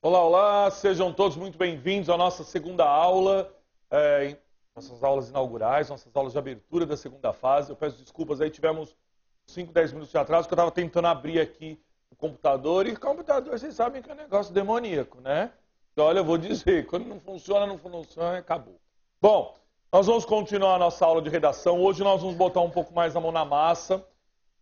Olá, olá, sejam todos muito bem-vindos à nossa segunda aula, nossas aulas inaugurais, nossas aulas de abertura da segunda fase. Eu peço desculpas, aí tivemos 5, 10 minutos de atraso, que eu estava tentando abrir aqui o computador, e computador, vocês sabem que é um negócio demoníaco, né? Então, olha, eu vou dizer, quando não funciona, acabou. Bom, nós vamos continuar a nossa aula de redação. Hoje nós vamos botar um pouco mais a mão na massa.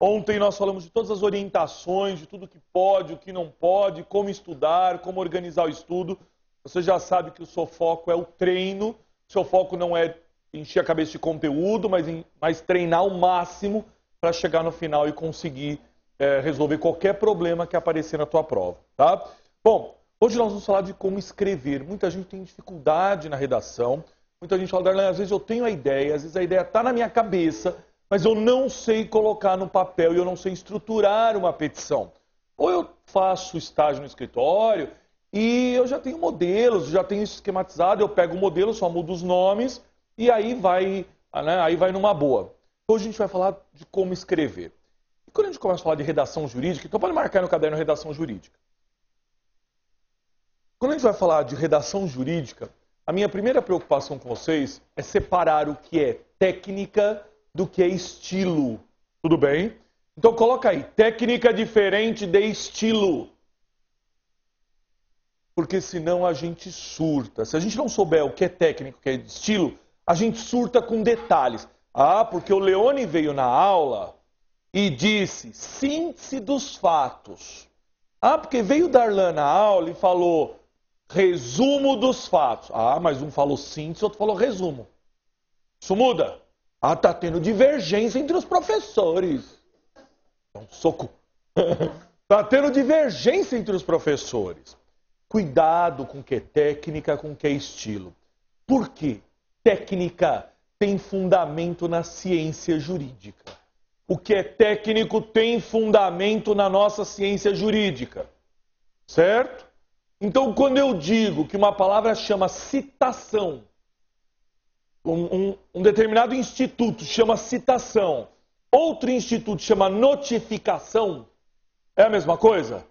Ontem nós falamos de todas as orientações, de tudo que pode, o que não pode, como estudar, como organizar o estudo. Você já sabe que o seu foco é o treino, o seu foco não é encher a cabeça de conteúdo, mas treinar o máximo para chegar no final e conseguir resolver qualquer problema que aparecer na tua prova, tá? Bom, hoje nós vamos falar de como escrever. Muita gente tem dificuldade na redação, muita gente fala, Darlan, às vezes eu tenho a ideia, às vezes a ideia está na minha cabeça, mas eu não sei colocar no papel e eu não sei estruturar uma petição. Ou eu faço estágio no escritório e eu já tenho modelos, já tenho isso esquematizado, eu pego o modelo, só mudo os nomes e aí vai, né, aí vai numa boa. Hoje a gente vai falar de como escrever. E quando a gente começa a falar de redação jurídica, então pode marcar no caderno redação jurídica. Quando a gente vai falar de redação jurídica, a minha primeira preocupação com vocês é separar o que é técnica do que é estilo. Tudo bem? Então coloca aí, técnica diferente de estilo. Porque senão a gente surta. Se a gente não souber o que é técnico, o que é estilo, a gente surta com detalhes. Ah, porque o Leone veio na aula e disse síntese dos fatos. Ah, porque veio o Darlan na aula e falou resumo dos fatos. Ah, mas um falou síntese, outro falou resumo. Isso muda? Ah, tá tendo divergência entre os professores. É um soco. Tá tendo divergência entre os professores. Cuidado com o que é técnica, com o que é estilo. Por quê? Técnica tem fundamento na ciência jurídica. O que é técnico tem fundamento na nossa ciência jurídica. Certo? Então, quando eu digo que uma palavra chama citação, um determinado instituto chama citação, outro instituto chama notificação, é a mesma coisa?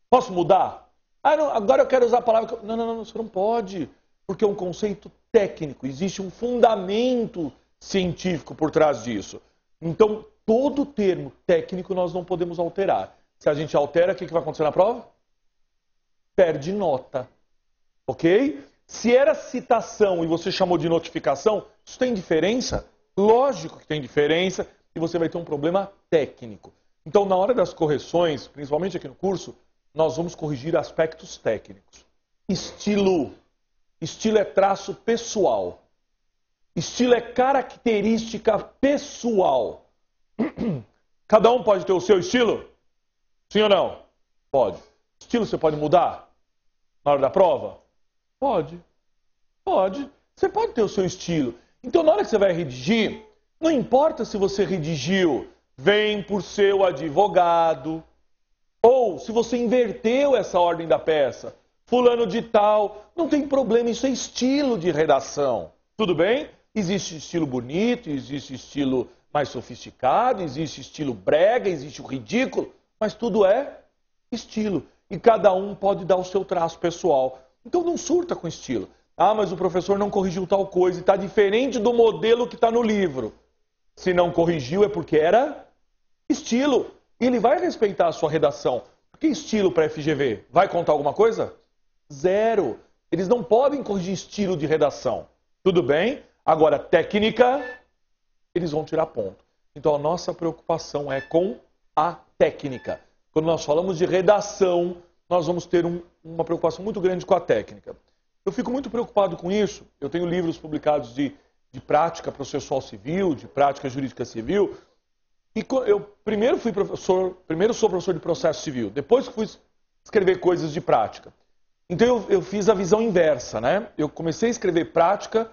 Posso mudar? Ah, não, agora eu quero usar a palavra... Não, você não pode, porque é um conceito técnico, existe um fundamento científico por trás disso. Então, todo termo técnico nós não podemos alterar. Se a gente altera, o que vai acontecer na prova? Perde nota, ok? Se era citação e você chamou de notificação, isso tem diferença? Lógico que tem diferença e você vai ter um problema técnico. Então, na hora das correções, principalmente aqui no curso, nós vamos corrigir aspectos técnicos. Estilo. Estilo é traço pessoal. Estilo é característica pessoal. Cada um pode ter o seu estilo? Sim ou não? Pode. Estilo você pode mudar na hora da prova? Pode. Pode. Você pode ter o seu estilo. Então, na hora que você vai redigir, não importa se você redigiu vem por seu advogado, ou se você inverteu essa ordem da peça, fulano de tal, não tem problema, isso é estilo de redação. Tudo bem? Existe estilo bonito, existe estilo mais sofisticado, existe estilo brega, existe o ridículo, mas tudo é estilo. E cada um pode dar o seu traço pessoal. Então não surta com estilo. Ah, mas o professor não corrigiu tal coisa e está diferente do modelo que está no livro. Se não corrigiu é porque era estilo. E ele vai respeitar a sua redação. Que estilo para FGV? Vai contar alguma coisa? Zero. Eles não podem corrigir estilo de redação. Tudo bem? Agora, técnica, eles vão tirar ponto. Então a nossa preocupação é com a técnica. Quando nós falamos de redação, nós vamos ter uma preocupação muito grande com a técnica. Eu fico muito preocupado com isso. Eu tenho livros publicados de prática processual civil, de prática jurídica civil. E eu primeiro sou professor de processo civil, depois que fui escrever coisas de prática. Então eu fiz a visão inversa, né? Eu comecei a escrever prática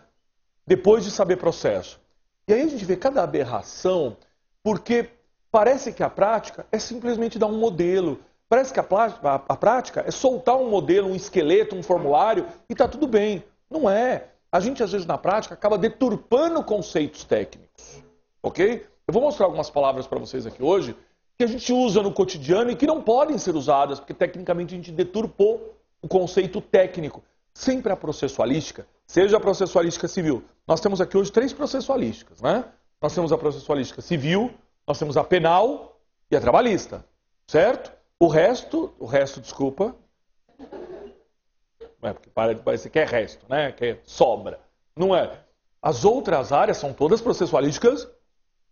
depois de saber processo. E aí a gente vê cada aberração, porque parece que a prática é simplesmente dar um modelo. Parece que a prática é soltar um modelo, um esqueleto, um formulário e está tudo bem. Não é. A gente, às vezes, na prática, acaba deturpando conceitos técnicos. Ok? Eu vou mostrar algumas palavras para vocês aqui hoje que a gente usa no cotidiano e que não podem ser usadas, porque tecnicamente a gente deturpou o conceito técnico. Sempre a processualística, seja a processualística civil. Nós temos aqui hoje 3 processualísticas, né? Nós temos a processualística civil, nós temos a penal e a trabalhista, certo? O resto, desculpa. Não é porque parece que é resto, né? Que é sobra. Não é. As outras áreas são todas processualísticas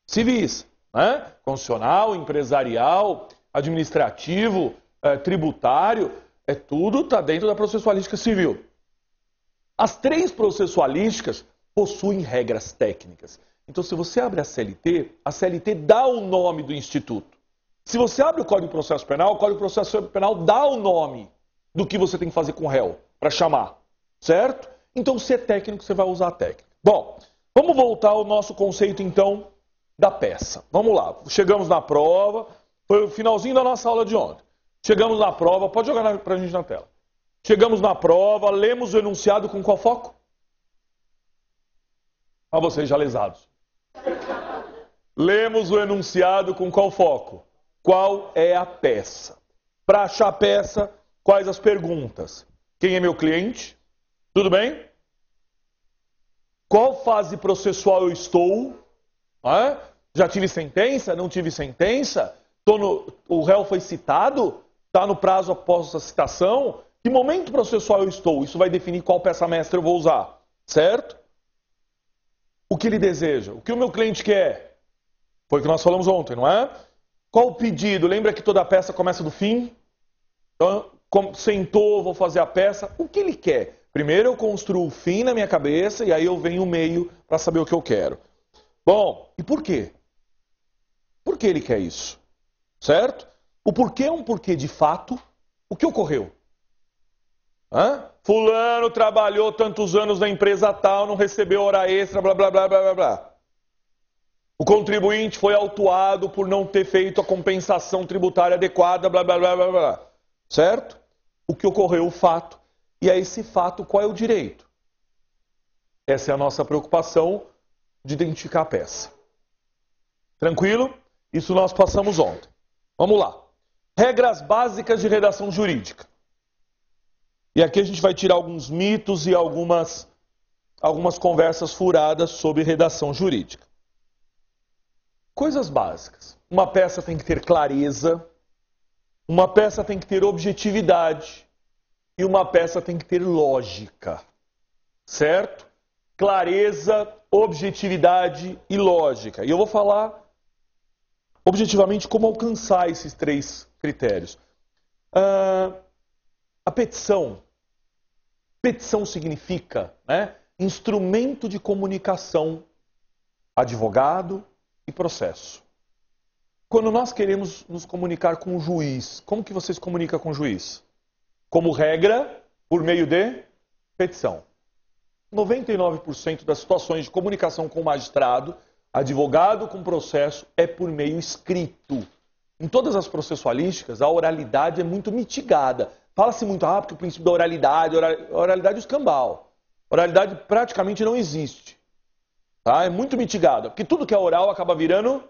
civis, né? Constitucional, empresarial, administrativo, tributário, tudo está dentro da processualística civil. As 3 processualísticas possuem regras técnicas. Então, se você abre a CLT dá o nome do instituto. Se você abre o Código de Processo Penal, o Código de Processo Penal dá o nome do que você tem que fazer com o réu, para chamar, certo? Então, se é técnico, você vai usar a técnica. Bom, vamos voltar ao nosso conceito, então, da peça. Vamos lá, chegamos na prova, foi o finalzinho da nossa aula de ontem. Chegamos na prova, pode jogar para a gente na tela. Chegamos na prova, lemos o enunciado com qual foco? A vocês já lesados. Lemos o enunciado com qual foco? Qual é a peça? Para achar a peça, quais as perguntas? Quem é meu cliente? Tudo bem? Qual fase processual eu estou? Já tive sentença? Não tive sentença? O réu foi citado? Está no prazo após a citação? Que momento processual eu estou? Isso vai definir qual peça mestra eu vou usar, certo? O que ele deseja? O que o meu cliente quer? Foi o que nós falamos ontem, não é? Qual o pedido? Lembra que toda peça começa do fim? Então, sentou, vou fazer a peça. O que ele quer? Primeiro eu construo o fim na minha cabeça e aí eu venho o meio para saber o que eu quero. Bom, e por quê? Por que ele quer isso? Certo? O porquê é um porquê de fato. O que ocorreu? Fulano trabalhou tantos anos na empresa tal, não recebeu hora extra, blá, blá, blá, blá, blá, blá. O contribuinte foi autuado por não ter feito a compensação tributária adequada, blá, blá, blá, blá, blá. Certo? O que ocorreu, o fato. E a esse fato, qual é o direito? Essa é a nossa preocupação de identificar a peça. Tranquilo? Isso nós passamos ontem. Vamos lá. Regras básicas de redação jurídica. E aqui a gente vai tirar alguns mitos e algumas conversas furadas sobre redação jurídica. Coisas básicas. Uma peça tem que ter clareza, uma peça tem que ter objetividade e uma peça tem que ter lógica. Certo? Clareza, objetividade e lógica. E eu vou falar objetivamente como alcançar esses 3 critérios. A petição. Petição significa, instrumento de comunicação, advogado e processo. Quando nós queremos nos comunicar com o juiz, como que você se comunica com o juiz? Como regra, por meio de petição. 99% das situações de comunicação com o magistrado, advogado com processo, é por meio escrito. Em todas as processualísticas, a oralidade é muito mitigada. Fala-se muito rápido o princípio da oralidade, oralidade é escambau. Oralidade praticamente não existe. Tá? É muito mitigada, porque tudo que é oral acaba virando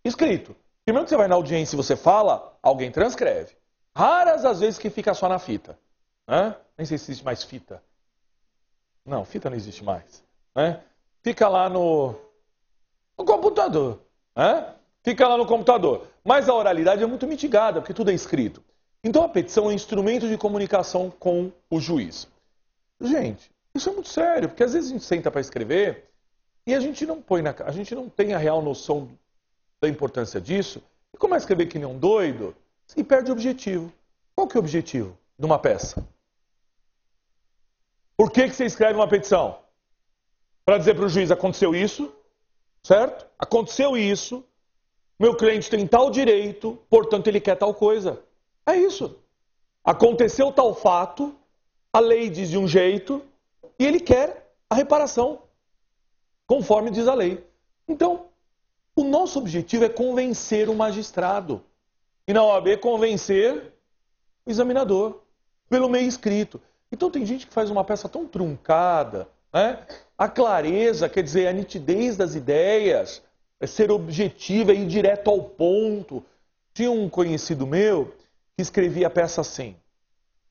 escrito. Primeiro que você vai na audiência e você fala, alguém transcreve. Raras as vezes que fica só na fita. Nem sei se existe mais fita. Não, fita não existe mais. Fica lá no computador. Fica lá no computador. Mas a oralidade é muito mitigada, porque tudo é escrito. Então a petição é um instrumento de comunicação com o juiz. Gente, isso é muito sério, porque às vezes a gente senta para escrever e a gente não tem a real noção da importância disso e começa a escrever que nem um doido e perde o objetivo. Qual que é o objetivo de uma peça? Por que você escreve uma petição? Para dizer para o juiz, aconteceu isso, certo? Aconteceu isso, meu cliente tem tal direito, portanto ele quer tal coisa. É isso. Aconteceu tal fato, a lei diz de um jeito e ele quer a reparação, conforme diz a lei. Então, o nosso objetivo é convencer o magistrado. E na OAB, convencer o examinador, pelo meio escrito. Então tem gente que faz uma peça tão truncada, A clareza, quer dizer, a nitidez das ideias, é ser objetivo, é ir direto ao ponto. Tinha um conhecido meu que escrevia a peça assim.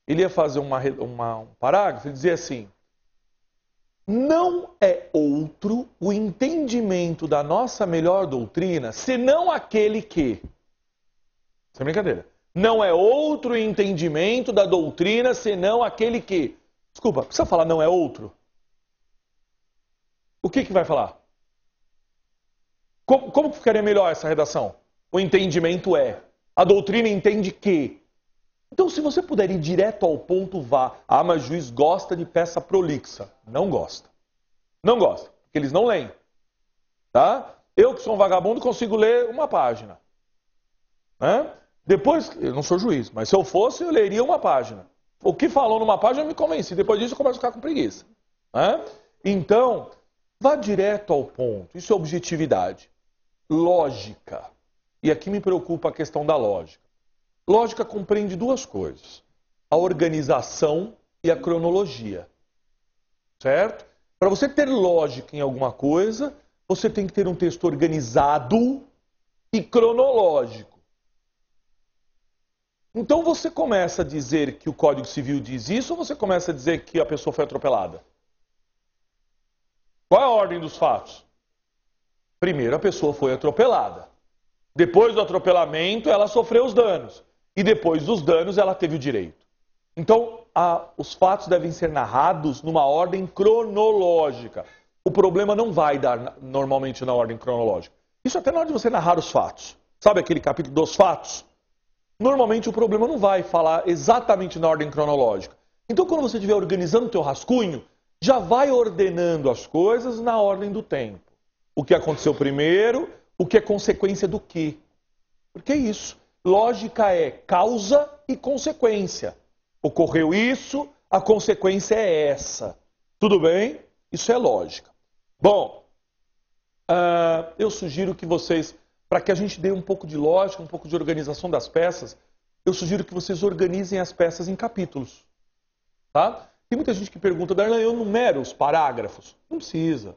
ele ia fazer um parágrafo e dizer assim: não é outro o entendimento da nossa melhor doutrina, senão aquele que... Sem brincadeira. Não é outro o entendimento da doutrina, senão aquele que... Desculpa, precisa falar não é outro? O que vai falar? Como ficaria melhor essa redação? O entendimento é. A doutrina entende que. Então, se você puder ir direto ao ponto, vá. Ah, mas o juiz gosta de peça prolixa. Não gosta. Não gosta, porque eles não leem. Tá? Eu, que sou um vagabundo, consigo ler uma página. Né? Depois, eu não sou juiz, mas se eu fosse, eu leria uma página. O que falou numa página, eu me convenci. Depois disso, eu começo a ficar com preguiça. Né? Então, vá direto ao ponto. Isso é objetividade. Lógica. E aqui me preocupa a questão da lógica. Lógica compreende duas coisas: a organização e a cronologia. Certo? Para você ter lógica em alguma coisa, você tem que ter um texto organizado e cronológico. Então você começa a dizer que o Código Civil diz isso ou você começa a dizer que a pessoa foi atropelada? Qual é a ordem dos fatos? Primeiro, a pessoa foi atropelada. Depois do atropelamento, ela sofreu os danos. E depois dos danos, ela teve o direito. Então, os fatos devem ser narrados numa ordem cronológica. O problema não vai dar normalmente na ordem cronológica. Isso até na hora de você narrar os fatos. Sabe aquele capítulo dos fatos? Normalmente o problema não vai falar exatamente na ordem cronológica. Então, quando você estiver organizando o teu rascunho, já vai ordenando as coisas na ordem do tempo. O que aconteceu primeiro, o que é consequência do quê. Porque é isso. Lógica é causa e consequência. Ocorreu isso, a consequência é essa. Tudo bem? Isso é lógica. Bom, eu sugiro que vocês, para que a gente dê um pouco de lógica, um pouco de organização das peças, eu sugiro que vocês organizem as peças em capítulos. Tá? Tem muita gente que pergunta, Darlan, eu numero os parágrafos? Não precisa.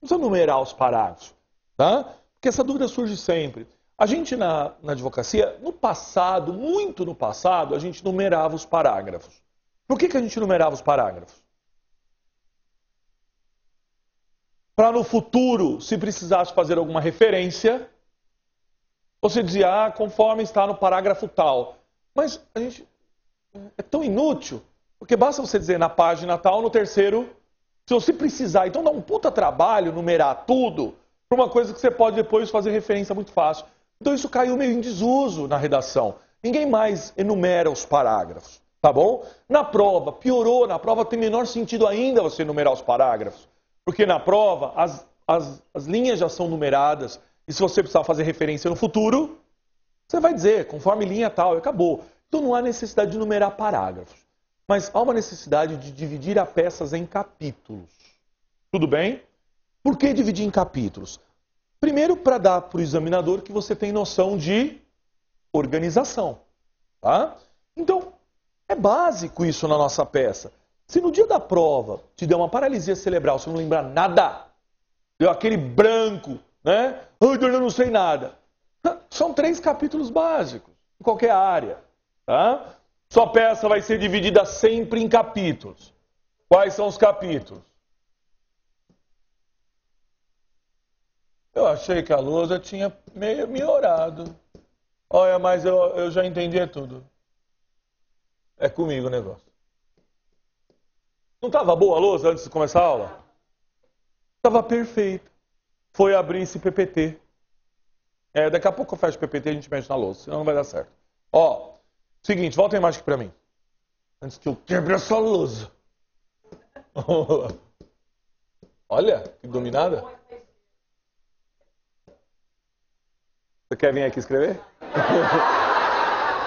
Não precisa numerar os parágrafos. Tá? Porque essa dúvida surge sempre. A gente na advocacia, no passado, muito no passado, a gente numerava os parágrafos. Por que a gente numerava os parágrafos? Para no futuro, se precisasse fazer alguma referência, você dizia, conforme está no parágrafo tal. Mas a gente é tão inútil, porque basta você dizer na página tal, no terceiro, se você precisar. Então dá um puta trabalho numerar tudo para uma coisa que você pode depois fazer referência muito fácil. Então isso caiu meio em desuso na redação. Ninguém mais enumera os parágrafos, tá bom? Na prova, piorou. Na prova tem menor sentido ainda você enumerar os parágrafos. Porque na prova, as linhas já são numeradas. E se você precisar fazer referência no futuro, você vai dizer, conforme linha tal, e acabou. Então não há necessidade de numerar parágrafos. Mas há uma necessidade de dividir as peças em capítulos. Tudo bem? Por que dividir em capítulos? Primeiro, para dar para o examinador que você tem noção de organização. Tá? Então, é básico isso na nossa peça. Se no dia da prova te der uma paralisia cerebral, você não lembrar nada, deu aquele branco, né? Eu não sei nada. São 3 capítulos básicos, em qualquer área. Tá? Sua peça vai ser dividida sempre em capítulos. Quais são os capítulos? Eu achei que a lousa tinha meio melhorado. Olha, mas eu já entendi tudo. É comigo o negócio. Não estava boa a lousa antes de começar a aula? Estava perfeita. Foi abrir esse PPT. Daqui a pouco eu fecho o PPT e a gente mexe na lousa, senão não vai dar certo. Ó, seguinte, volta a imagem aqui para mim. Antes que eu quebre essa lousa. Olha, que dominada. Você quer vir aqui escrever?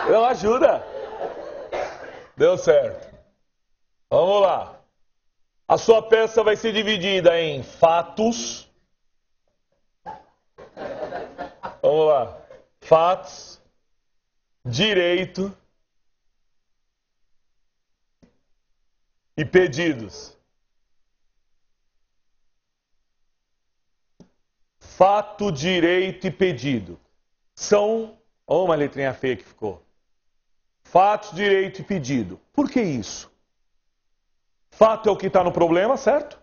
Não, ajuda. Deu certo. Vamos lá. A sua peça vai ser dividida em fatos. Vamos lá. Fatos, direito e pedidos. Fato, direito e pedido. São... Olha uma letrinha feia que ficou. fatos, direito e pedido. Por que isso? Fato é o que está no problema, certo?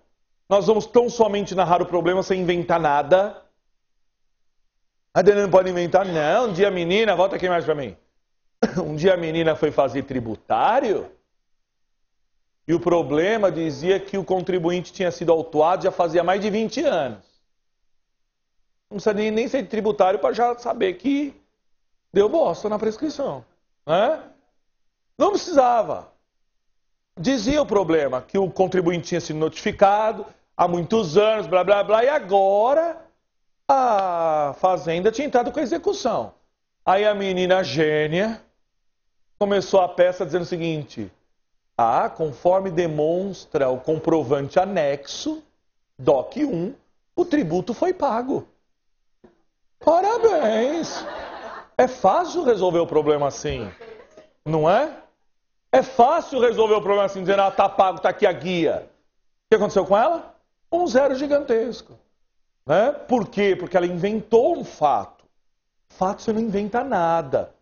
Nós vamos tão somente narrar o problema sem inventar nada. A Adriana não pode inventar, não. Um dia a menina, volta aqui mais para mim. Um dia a menina foi fazer tributário e o problema dizia que o contribuinte tinha sido autuado já fazia mais de 20 anos. Não precisa nem ser tributário para já saber que deu bosta na prescrição. Né? Não precisava. Dizia o problema que o contribuinte tinha sido notificado há muitos anos, blá, blá, blá, e agora a fazenda tinha entrado com a execução. Aí a menina gênia começou a peça dizendo o seguinte: conforme demonstra o comprovante anexo, DOC 1, o tributo foi pago. Parabéns! É fácil resolver o problema assim, não é? É fácil resolver o problema assim, dizendo, tá pago, tá aqui a guia. O que aconteceu com ela? Um zero gigantesco. Né? Por quê? Porque ela inventou um fato. Fato você não inventa nada,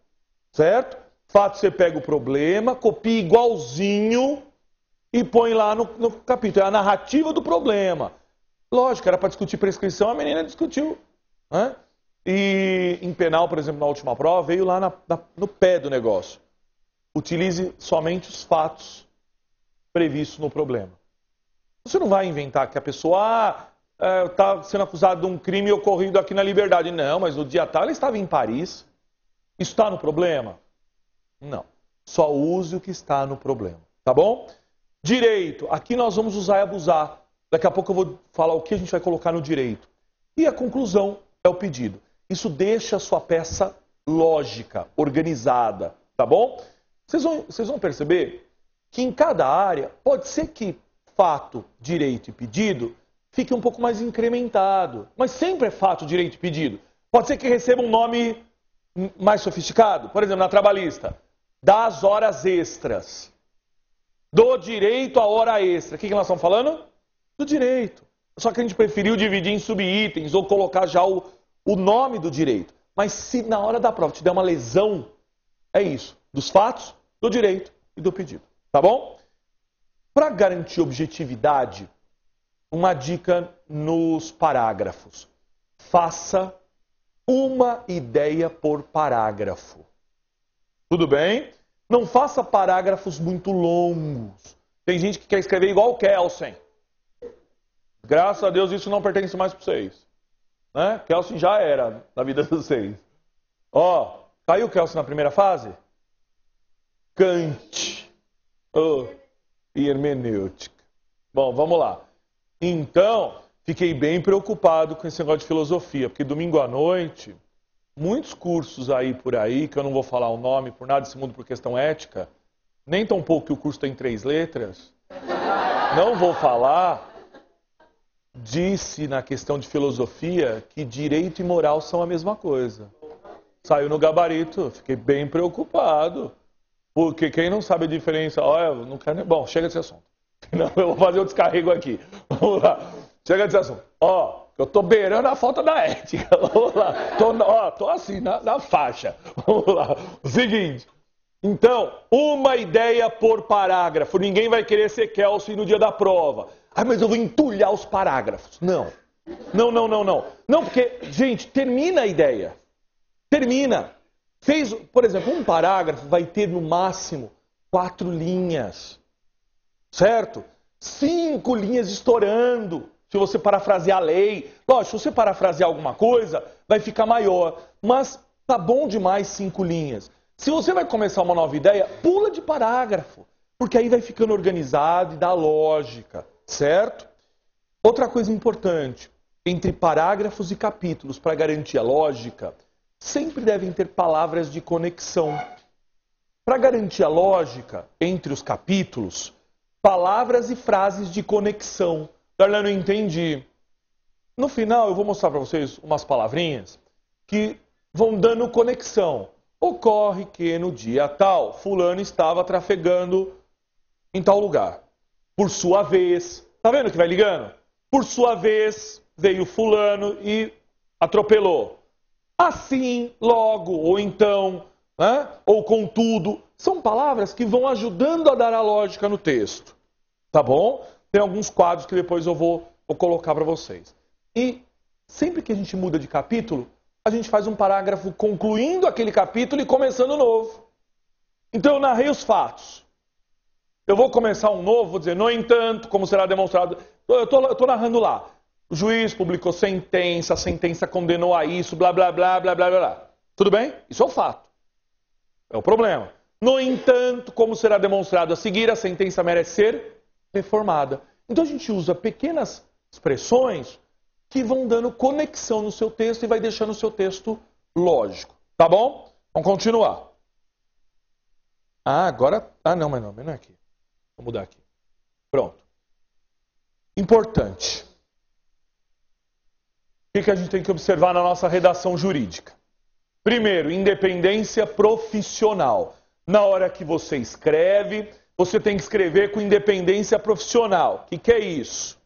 certo? Fato você pega o problema, copia igualzinho e põe lá no capítulo. É a narrativa do problema. Lógico, era para discutir prescrição, a menina discutiu. Né? E em penal, por exemplo, na última prova, veio lá no pé do negócio. Utilize somente os fatos previstos no problema. Você não vai inventar que a pessoa está sendo acusada de um crime ocorrido aqui na Liberdade. Não, mas no dia tal ela estava em Paris. Isso está no problema? Não. Só use o que está no problema. Tá bom? Direito. Aqui nós vamos usar e abusar. Daqui a pouco eu vou falar o que a gente vai colocar no direito. E a conclusão é o pedido. Isso deixa a sua peça lógica, organizada. Tá bom? Vocês vão perceber que em cada área pode ser que fato, direito e pedido fique um pouco mais incrementado. Mas sempre é fato, direito e pedido. Pode ser que receba um nome mais sofisticado. Por exemplo, na trabalhista, das horas extras. Do direito à hora extra. O que nós estamos falando? Do direito. Só que a gente preferiu dividir em subitens ou colocar já o nome do direito. Mas se na hora da prova te der uma lesão, é isso. Dos fatos, do direito e do pedido. Tá bom? Para garantir objetividade, uma dica nos parágrafos. Faça uma ideia por parágrafo. Tudo bem? Não faça parágrafos muito longos. Tem gente que quer escrever igual o Kelsen. Graças a Deus isso não pertence mais para vocês. Né? Kelsen já era na vida de vocês. Caiu o Kelsen na primeira fase? Kant. E hermenêutica. Bom, vamos lá. Então, fiquei bem preocupado com esse negócio de filosofia, porque domingo à noite, muitos cursos aí por aí, que eu não vou falar o nome por nada desse mundo por questão ética, nem tão pouco que o curso tem 3 letras, não vou falar, disse na questão de filosofia que direito e moral são a mesma coisa. Saiu no gabarito, fiquei bem preocupado. Porque quem não sabe a diferença... eu não quero nem... Bom, chega desse assunto. Não, eu vou fazer o descarrego aqui. Vamos lá. Chega desse assunto. Eu tô beirando a falta da ética. Vamos lá. Tô assim, na faixa. Vamos lá. O seguinte. Então, uma ideia por parágrafo. Ninguém vai querer ser Kelsen no dia da prova. Mas eu vou entulhar os parágrafos. Não. Não, porque, gente, termina a ideia. Termina. Por exemplo, um parágrafo vai ter no máximo 4 linhas, certo? 5 linhas estourando, se você parafrasear a lei. Lógico, se você parafrasear alguma coisa, vai ficar maior, mas tá bom demais 5 linhas. Se você vai começar uma nova ideia, pula de parágrafo, porque aí vai ficando organizado e dá lógica, certo? Outra coisa importante, entre parágrafos e capítulos, para garantir a lógica, sempre devem ter palavras de conexão. Para garantir a lógica entre os capítulos, palavras e frases de conexão. Darlan, não entendi. No final, eu vou mostrar para vocês umas palavrinhas que vão dando conexão. Ocorre que no dia tal, fulano estava trafegando em tal lugar. Por sua vez, tá vendo que vai ligando? Por sua vez, veio fulano e atropelou. Assim, logo, ou então, né? Ou contudo. São palavras que vão ajudando a dar a lógica no texto. Tá bom? Tem alguns quadros que depois eu vou colocar para vocês. E sempre que a gente muda de capítulo, a gente faz um parágrafo concluindo aquele capítulo e começando um novo. Então eu narrei os fatos. Eu vou começar um novo, vou dizer, no entanto, como será demonstrado. Eu estou narrando lá. O juiz publicou sentença, a sentença condenou a isso, blá, blá, blá, blá, blá, blá. Tudo bem? Isso é o fato. É o problema. No entanto, como será demonstrado a seguir, a sentença merece ser reformada. Então a gente usa pequenas expressões que vão dando conexão no seu texto e vai deixando o seu texto lógico. Tá bom? Vamos continuar. Agora... não, mas não é aqui. Vou mudar aqui. Pronto. Importante. O que a gente tem que observar na nossa redação jurídica? Primeiro, independência profissional. Na hora que você escreve, você tem que escrever com independência profissional. O que é isso?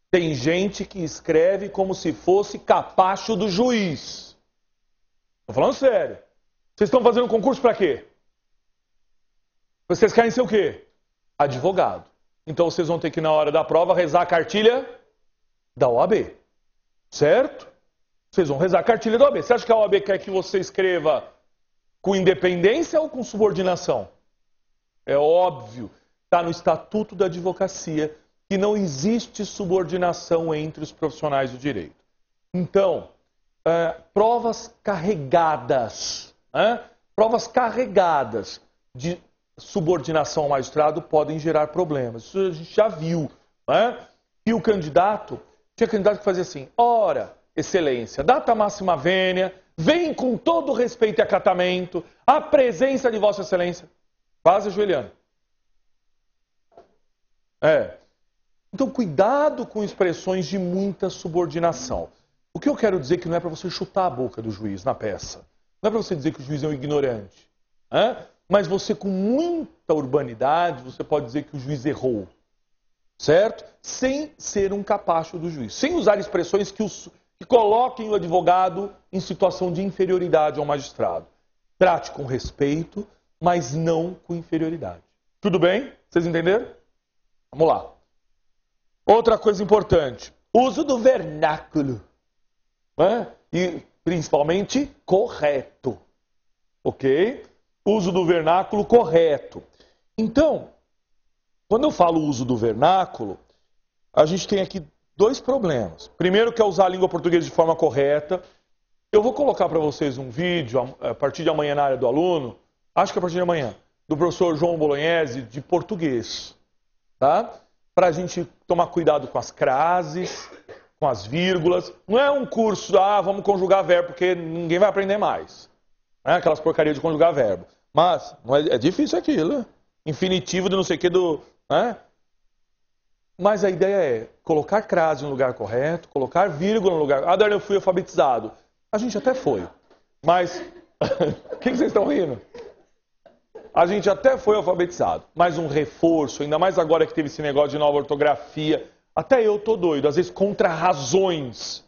Tem gente que escreve como se fosse capacho do juiz. Estou falando sério. Vocês estão fazendo concurso para quê? Vocês querem ser o quê? Advogado. Então vocês vão ter que, na hora da prova, rezar a cartilha da OAB. Certo? Vocês vão rezar a cartilha da OAB. Você acha que a OAB quer que você escreva com independência ou com subordinação? É óbvio. Está no Estatuto da Advocacia que não existe subordinação entre os profissionais do direito. Então, provas carregadas de subordinação ao magistrado podem gerar problemas. Isso a gente já viu. E o candidato, tinha candidato que fazia assim, ora, excelência, data máxima vênia, vem com todo respeito e acatamento, a presença de vossa excelência. Quase ajoelhando. Então, cuidado com expressões de muita subordinação. O que eu quero dizer é que não é para você chutar a boca do juiz na peça. Não é para você dizer que o juiz é um ignorante. Mas você, com muita urbanidade, você pode dizer que o juiz errou. Certo? Sem ser um capacho do juiz. Sem usar expressões que coloquem o advogado em situação de inferioridade ao magistrado. Trate com respeito, mas não com inferioridade. Tudo bem? Vocês entenderam? Vamos lá. Outra coisa importante. Uso do vernáculo. E principalmente correto. Ok? Uso do vernáculo correto. Então, quando eu falo uso do vernáculo, a gente tem aqui dois problemas. Primeiro, que é usar a língua portuguesa de forma correta. Eu vou colocar para vocês um vídeo, a partir de amanhã na área do aluno, acho que a partir de amanhã, do professor João Bolognese, de português. Tá? Para a gente tomar cuidado com as crases, com as vírgulas. Não é um curso, vamos conjugar verbo, porque ninguém vai aprender mais. Aquelas porcarias de conjugar verbo. Mas é difícil aquilo. Infinitivo de não sei o que do... Mas a ideia é colocar crase no lugar correto, colocar vírgula no lugar... Darlene, eu fui alfabetizado. A gente até foi. Mas... O que vocês estão rindo? A gente até foi alfabetizado. Mas um reforço, ainda mais agora que teve esse negócio de nova ortografia. Até eu tô doido. Às vezes contra razões.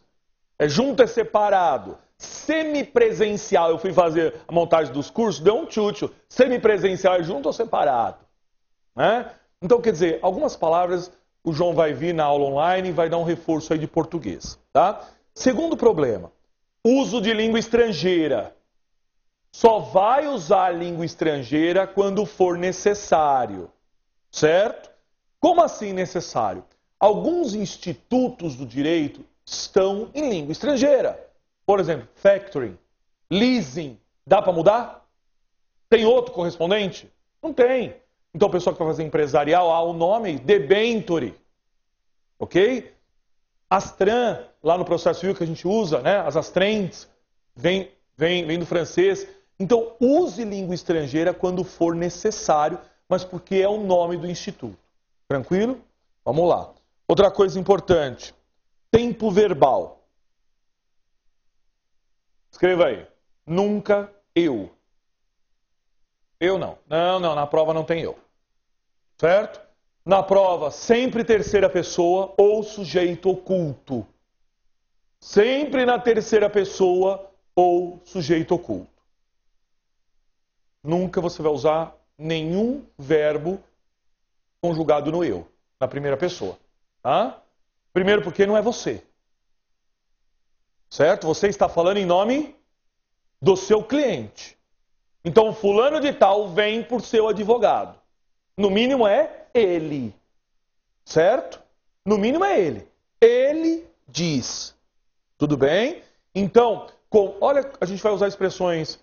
Junto é separado. Semipresencial, eu fui fazer a montagem dos cursos, deu um tchutchu. Semipresencial é junto ou separado? Então, quer dizer, algumas palavras o João vai vir na aula online e vai dar um reforço aí de português. Tá? Segundo problema, uso de língua estrangeira. Só vai usar a língua estrangeira quando for necessário. Certo? Como assim necessário? Alguns institutos do direito estão em língua estrangeira. Por exemplo, factoring, leasing, dá para mudar? Tem outro correspondente? Não tem. Então, o pessoal que vai fazer empresarial, o nome, debenture. Ok? Astran, lá no processo civil que a gente usa, as astrentes, vem do francês. Então, use língua estrangeira quando for necessário, mas porque é o nome do instituto. Tranquilo? Vamos lá. Outra coisa importante, tempo verbal. Escreva aí. Nunca eu. Eu não. Não, na prova não tem eu. Certo? Na prova, sempre terceira pessoa ou sujeito oculto. Sempre na terceira pessoa ou sujeito oculto. nunca você vai usar nenhum verbo conjugado no eu, na primeira pessoa. Tá? Primeiro porque não é você. Certo? Você está falando em nome do seu cliente. Então, fulano de tal vem por seu advogado. No mínimo é ele. Certo? No mínimo é ele. Ele diz. Tudo bem? Então, olha, a gente vai usar expressões.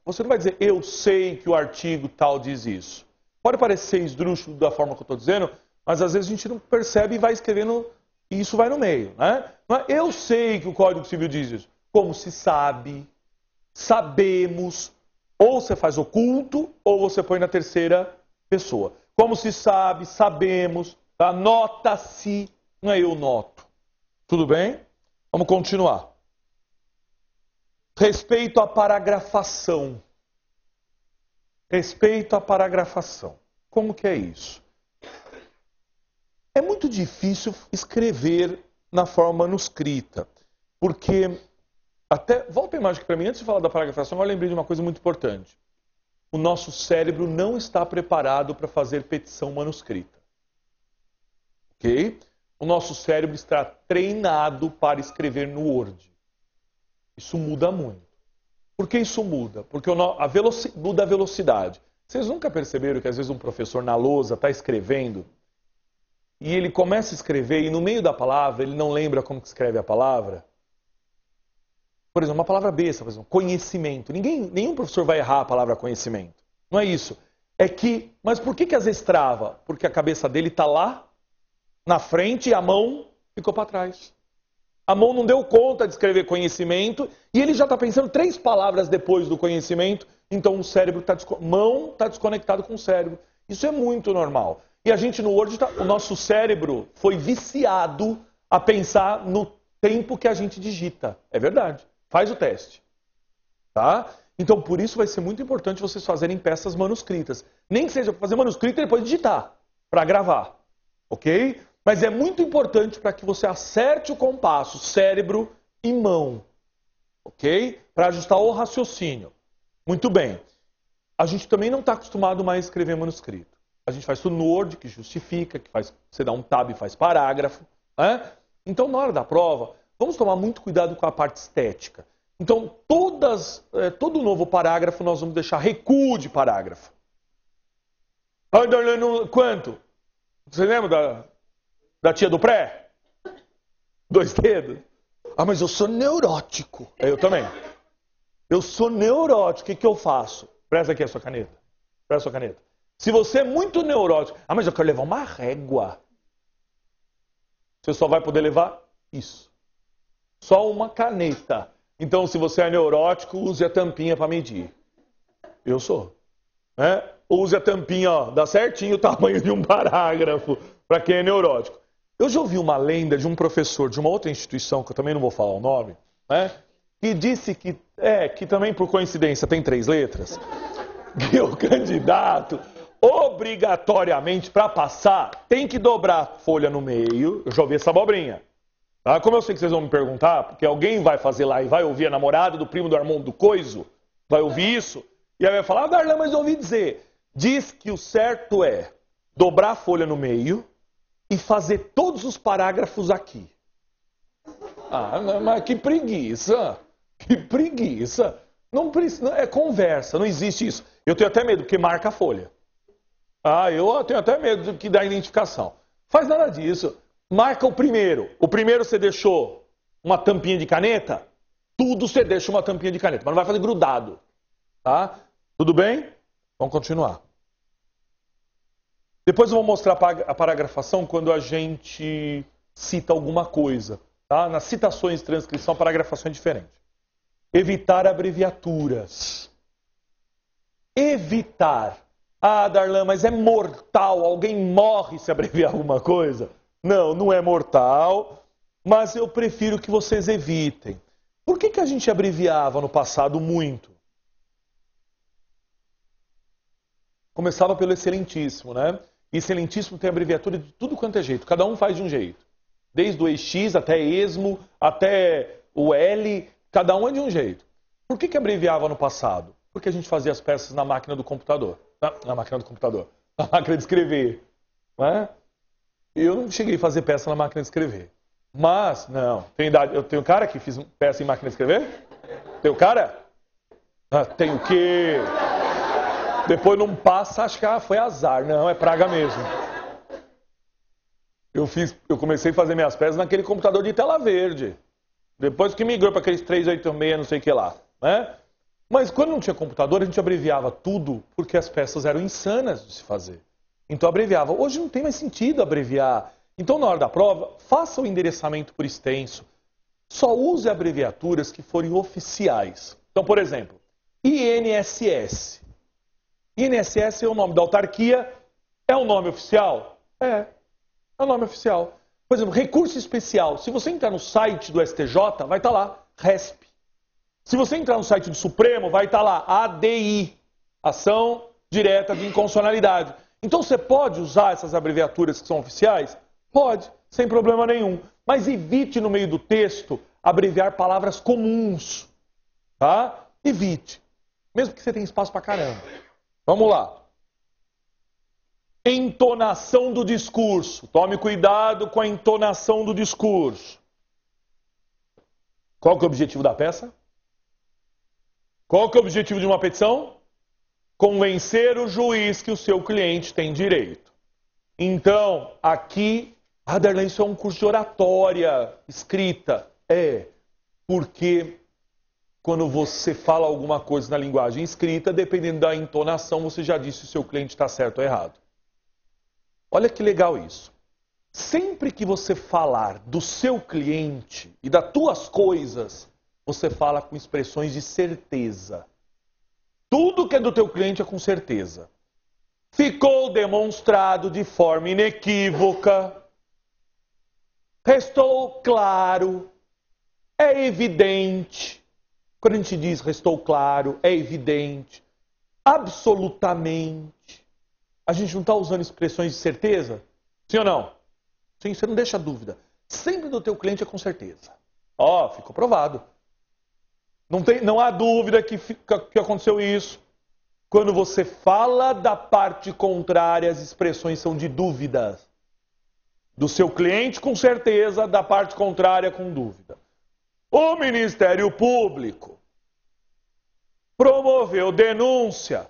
Você não vai dizer, eu sei que o artigo tal diz isso. Pode parecer esdrúxulo da forma que eu estou dizendo, mas às vezes a gente não percebe e vai escrevendo e isso vai no meio. Né? Não é, eu sei que o Código Civil diz isso. Como se sabe, sabemos, ou você faz oculto, ou você põe na terceira pessoa. Como se sabe, sabemos, tá? Nota-se, não é eu noto. Tudo bem? Vamos continuar. Respeito à paragrafação. Respeito à paragrafação. Como que é isso? É muito difícil escrever na forma manuscrita, porque volta a imagem para mim, antes de falar da paragrafação, eu lembrei de uma coisa muito importante. O nosso cérebro não está preparado para fazer petição manuscrita. Ok? O nosso cérebro está treinado para escrever no Word. Isso muda muito. Por que isso muda? Porque muda a velocidade. Vocês nunca perceberam que às vezes um professor na lousa está escrevendo e ele começa a escrever e no meio da palavra ele não lembra como que escreve a palavra? Por exemplo, uma palavra besta, por exemplo, conhecimento. Nenhum professor vai errar a palavra conhecimento. Não é isso. Mas por que às vezes trava? Porque a cabeça dele está lá na frente e a mão ficou para trás. A mão não deu conta de escrever conhecimento e ele já está pensando 3 palavras depois do conhecimento, então o cérebro mão está desconectado com o cérebro. Isso é muito normal. E a gente no Word, o nosso cérebro foi viciado a pensar no tempo que a gente digita. É verdade. Faz o teste. Tá? Então por isso vai ser muito importante vocês fazerem peças manuscritas. Nem que seja para fazer manuscrito e depois digitar, para gravar. Ok? Mas é muito importante para que você acerte o compasso, cérebro e mão. Ok? Para ajustar o raciocínio. Muito bem. A gente também não está acostumado mais a escrever manuscrito. A gente faz tudo no Word, que justifica, você dá um tab e faz parágrafo. Né? Então, na hora da prova, vamos tomar muito cuidado com a parte estética. Então, todo novo parágrafo, nós vamos deixar recuo de parágrafo. Quanto? Você lembra da tia do pré? 2 dedos? Ah, mas eu sou neurótico. Eu também. Eu sou neurótico. O que eu faço? Presta aqui a sua caneta. Presta a sua caneta. Se você é muito neurótico... Ah, mas eu quero levar uma régua. Você só vai poder levar isso. Só uma caneta. Então, se você é neurótico, use a tampinha para medir. Eu sou. Né? Use a tampinha, ó, dá certinho o tamanho de um parágrafo para quem é neurótico. Eu já ouvi uma lenda de um professor de uma outra instituição, que eu também não vou falar o nome, né, que disse que também por coincidência tem 3 letras, que o candidato, obrigatoriamente, para passar, tem que dobrar a folha no meio. Eu já ouvi essa abobrinha. Tá? Como eu sei que vocês vão me perguntar, porque alguém vai fazer lá e vai ouvir a namorada do primo do Armando do Coiso, vai ouvir isso, e aí vai falar, ah, Darlan, mas eu ouvi dizer. Diz que o certo é dobrar a folha no meio e fazer todos os parágrafos aqui. Ah, mas que preguiça! Que preguiça! Não precisa, é conversa, não existe isso. Eu tenho até medo, porque marca a folha. Ah, eu tenho até medo que dá identificação. Faz nada disso. Marca o primeiro. O primeiro você deixou uma tampinha de caneta, tudo você deixa uma tampinha de caneta, mas não vai fazer grudado. Tá? Tudo bem? Vamos continuar. Depois eu vou mostrar a paragrafação quando a gente cita alguma coisa. Tá? Nas citações de transcrição, a paragrafação é diferente. Evitar abreviaturas. Evitar. Ah, Darlan, mas é mortal. Alguém morre se abreviar alguma coisa? Não, não é mortal, mas eu prefiro que vocês evitem. Por que a gente abreviava no passado muito? Começava pelo excelentíssimo, né? Excelentíssimo tem abreviatura de tudo quanto é jeito. Cada um faz de um jeito. Desde o EX até ESMO, até o L, cada um é de um jeito. Por que abreviava no passado? Porque a gente fazia as peças na máquina do computador. Na máquina do computador. Na máquina de escrever. Não é? Eu não cheguei a fazer peça na máquina de escrever. Mas, não. Eu tenho cara que fiz peça em máquina de escrever? Tem o cara? Tem o quê? Depois não passa, acho que foi azar. Não, é praga mesmo. Eu comecei a fazer minhas peças naquele computador de tela verde. Depois que migrou para aqueles 386, não sei o que lá. Né? Mas quando não tinha computador, a gente abreviava tudo porque as peças eram insanas de se fazer. Então abreviava. Hoje não tem mais sentido abreviar. Então, na hora da prova, faça o endereçamento por extenso. Só use abreviaturas que forem oficiais. Então, por exemplo, INSS. INSS é o nome da autarquia. É o nome oficial? É o nome oficial. Por exemplo, recurso especial. Se você entrar no site do STJ, vai estar lá, RESP. Se você entrar no site do Supremo, vai estar lá, ADI, Ação Direta de Inconstitucionalidade. Então você pode usar essas abreviaturas que são oficiais? Pode, sem problema nenhum. Mas evite no meio do texto abreviar palavras comuns. Tá? Evite. Mesmo que você tenha espaço pra caramba. Vamos lá. Entonação do discurso. Tome cuidado com a entonação do discurso. Qual que é o objetivo da peça? Qual que é o objetivo de uma petição? Convencer o juiz que o seu cliente tem direito. Então, aqui, Darlene, isso é um curso de oratória escrita. Porque quando você fala alguma coisa na linguagem escrita, dependendo da entonação, você já disse se o seu cliente está certo ou errado. Olha que legal isso. Sempre que você falar do seu cliente e das tuas coisas, você fala com expressões de certeza. Tudo que é do teu cliente é com certeza. Ficou demonstrado de forma inequívoca. Restou claro. É evidente. Quando a gente diz restou claro, é evidente. Absolutamente. A gente não está usando expressões de certeza? Sim ou não? Sim, você não deixa dúvida. Sempre do teu cliente é com certeza. Ficou provado. Não há dúvida que aconteceu isso. Quando você fala da parte contrária, as expressões são de dúvidas. Do seu cliente com certeza, da parte contrária com dúvida. O Ministério Público promoveu denúncia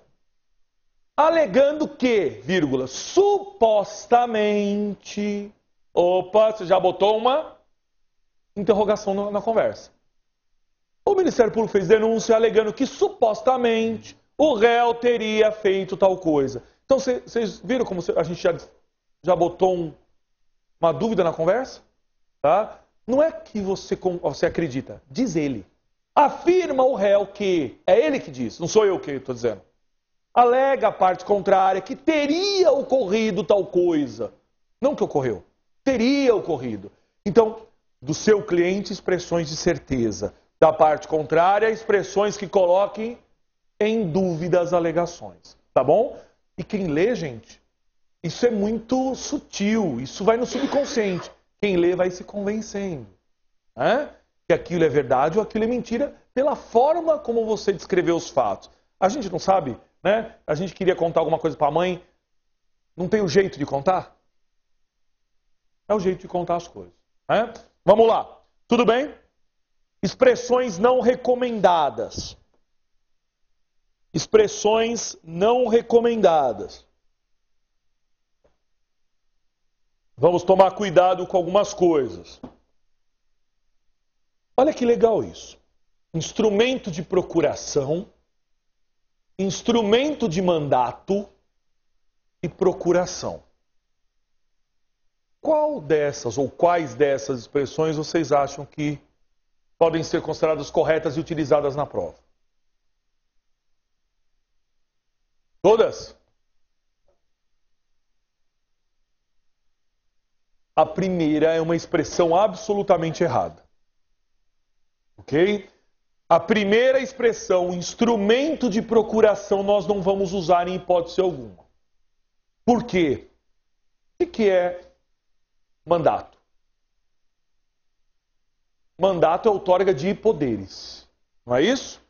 alegando que, vírgula, supostamente... Opa, você já botou uma interrogação na conversa. O Ministério Público fez denúncia alegando que, supostamente, o réu teria feito tal coisa. Então, vocês viram como a gente já botou uma dúvida na conversa? Tá? Não é que você acredita, diz ele. Afirma o réu que... É ele que diz, não sou eu que estou dizendo. Alega a parte contrária que teria ocorrido tal coisa. Não que ocorreu. Teria ocorrido. Então, do seu cliente, expressões de certeza. Da parte contrária, expressões que coloquem em dúvida as alegações. Tá bom? E quem lê, gente, isso é muito sutil. Isso vai no subconsciente. Quem lê vai se convencendo. Né? Que aquilo é verdade ou aquilo é mentira pela forma como você descreveu os fatos. A gente não sabe... Né? A gente queria contar alguma coisa para a mãe, não tem o jeito de contar? É o jeito de contar as coisas. Né? Vamos lá, tudo bem? Expressões não recomendadas. Expressões não recomendadas. Vamos tomar cuidado com algumas coisas. Olha que legal isso. Instrumento de procuração, instrumento de mandato e procuração. Qual dessas ou quais dessas expressões vocês acham que podem ser consideradas corretas e utilizadas na prova? Todas? A primeira é uma expressão absolutamente errada. Ok? A primeira expressão, instrumento de procuração, nós não vamos usar em hipótese alguma. Por quê? O que é mandato? Mandato é outorga de poderes. Não é isso?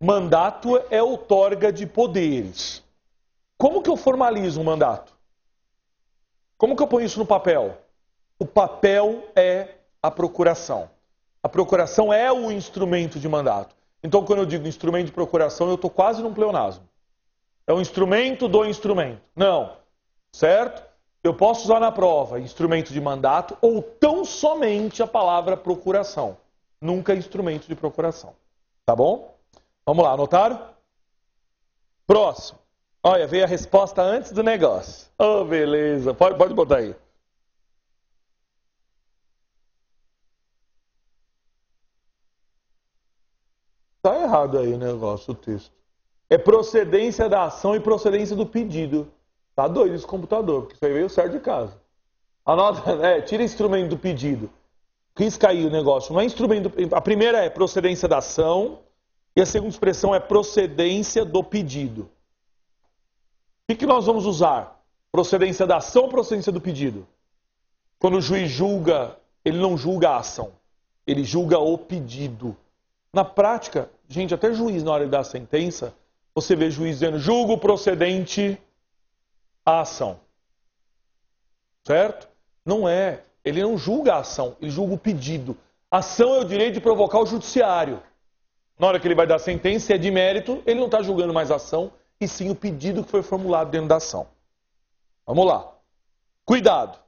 Mandato é outorga de poderes. Como que eu formalizo um mandato? Como que eu ponho isso no papel? O papel é a procuração. A procuração é o instrumento de mandato. Então, quando eu digo instrumento de procuração, eu estou quase num pleonasmo. É um instrumento do instrumento. Não. Certo? Eu posso usar na prova instrumento de mandato ou tão somente a palavra procuração. Nunca instrumento de procuração. Tá bom? Vamos lá, anotaram? Próximo. Olha, veio a resposta antes do negócio. Oh, beleza. Pode botar aí. Tá errado aí o negócio, o texto. É procedência da ação e procedência do pedido. Tá doido esse computador, porque isso aí veio certo de casa. Anota, tira instrumento do pedido. Risca aí o negócio. Não é instrumento. A primeira é procedência da ação e a segunda expressão é procedência do pedido. O que nós vamos usar? Procedência da ação ou procedência do pedido? Quando o juiz julga, ele não julga a ação, ele julga o pedido. Na prática, gente, até juiz na hora de dar a sentença, você vê juiz dizendo julgo procedente a ação. Certo? Não é. Ele não julga a ação, ele julga o pedido. A ação é o direito de provocar o judiciário. Na hora que ele vai dar a sentença, se é de mérito, ele não está julgando mais a ação, e sim o pedido que foi formulado dentro da ação. Vamos lá. Cuidado.